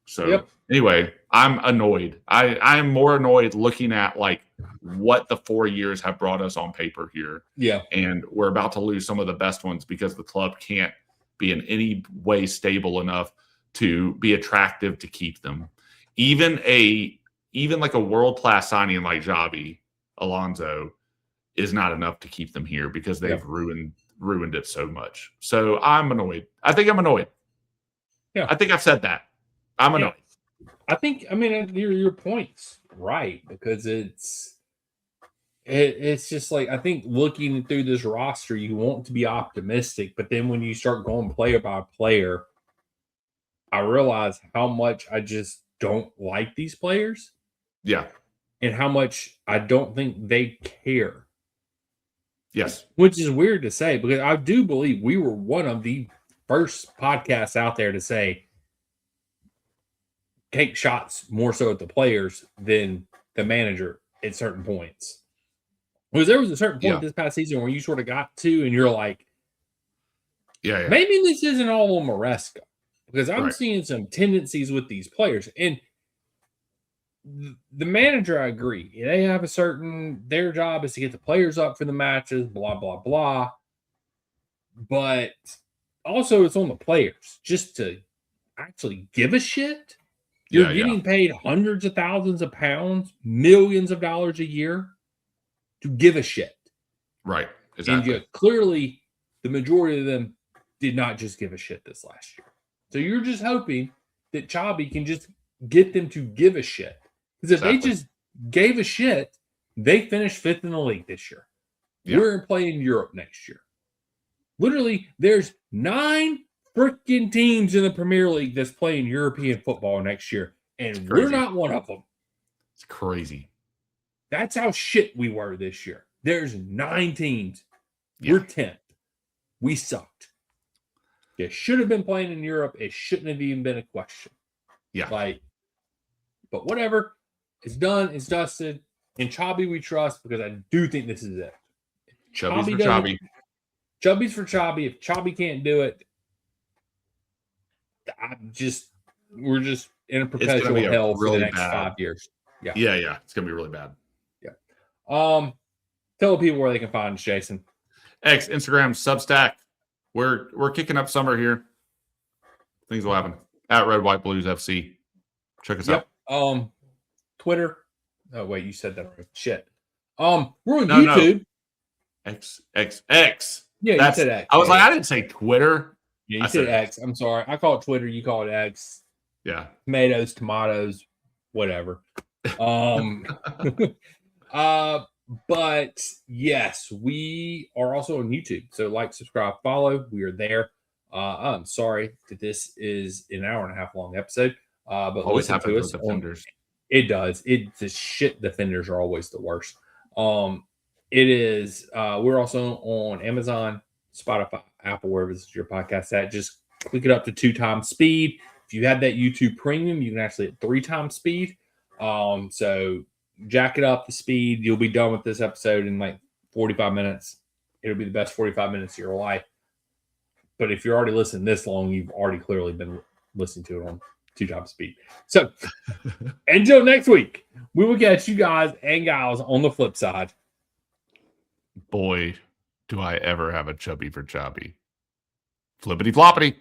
Speaker 2: So Anyway, I'm annoyed. I'm more annoyed looking at like what the 4 years have brought us on paper here.
Speaker 1: Yeah.
Speaker 2: And we're about to lose some of the best ones because the club can't be in any way stable enough to be attractive to keep them. Even like a world-class signing like Xabi Alonso is not enough to keep them here because they've ruined it so much. So I'm annoyed. I think I'm annoyed.
Speaker 1: Yeah.
Speaker 2: I think I've said that. I'm annoyed.
Speaker 1: I think, your point's right, because it's just like, I think looking through this roster, you want to be optimistic, but then when you start going player by player, I realize how much I just don't like these players.
Speaker 2: Yeah.
Speaker 1: And how much I don't think they care.
Speaker 2: Yes.
Speaker 1: Which is weird to say, because I do believe we were one of the first podcasts out there to say, take shots more so at the players than the manager at certain points. Because there was a certain point this past season where you sort of got to, and you're like, maybe this isn't all Maresca. Because I'm seeing some tendencies with these players. And the manager, I agree. They have their job is to get the players up for the matches, blah, blah, blah. But also it's on the players just to actually give a shit. You're getting paid hundreds of thousands of pounds, millions of dollars a year to give a shit.
Speaker 2: Right. Exactly.
Speaker 1: And clearly the majority of them did not just give a shit this last year. So you're just hoping that Xabi can just get them to give a shit. Because if they just gave a shit, they finished 5th in the league this year. Yeah. We're playing Europe next year. Literally, there's 9 freaking teams in the Premier League that's playing European football next year, and we're not one of them.
Speaker 2: It's crazy.
Speaker 1: That's how shit we were this year. There's 9 teams. Yeah. We're 10th. We sucked. It should have been playing in Europe. It shouldn't have even been a question.
Speaker 2: Yeah.
Speaker 1: But whatever. It's done. It's dusted. And Xabi we trust, because I do think this is it.
Speaker 2: Chubby's for Xabi.
Speaker 1: Chubby's for Xabi. If Xabi can't do it, we're just in a perpetual hell for the next 5 years. Yeah.
Speaker 2: Yeah. It's gonna be really bad.
Speaker 1: Yeah. Tell the people where they can find us, Jason.
Speaker 2: X, Instagram, Substack. We're kicking up summer here. Things will happen at Red White Blues FC. Check us out.
Speaker 1: Twitter. Oh wait, you said that right. Shit. We're on YouTube.
Speaker 2: No. X.
Speaker 1: Yeah, you said X.
Speaker 2: I was like, I didn't say Twitter.
Speaker 1: Yeah, you said X. I'm sorry. I call it Twitter. You call it X.
Speaker 2: Yeah.
Speaker 1: Tomatoes, whatever. But yes, we are also on YouTube. So like, subscribe, follow. We are there. I'm sorry that this is an hour and a half long episode. But
Speaker 2: always happens with defenders.
Speaker 1: It does. The shit defenders are always the worst. It is. We're also on Amazon, Spotify, Apple, wherever this is your podcast at. Just click it up to 2x speed. If you have that YouTube Premium, you can actually hit 3x speed. So jack it up the speed. You'll be done with this episode in like 45 minutes. It'll be the best 45 minutes of your life. But if you're already listening this long, you've already clearly been listening to it on 2x speed. So until next week, we will catch you guys and gals on the flip side.
Speaker 2: Boy, do I ever have a chubby for choppy. Flippity floppity.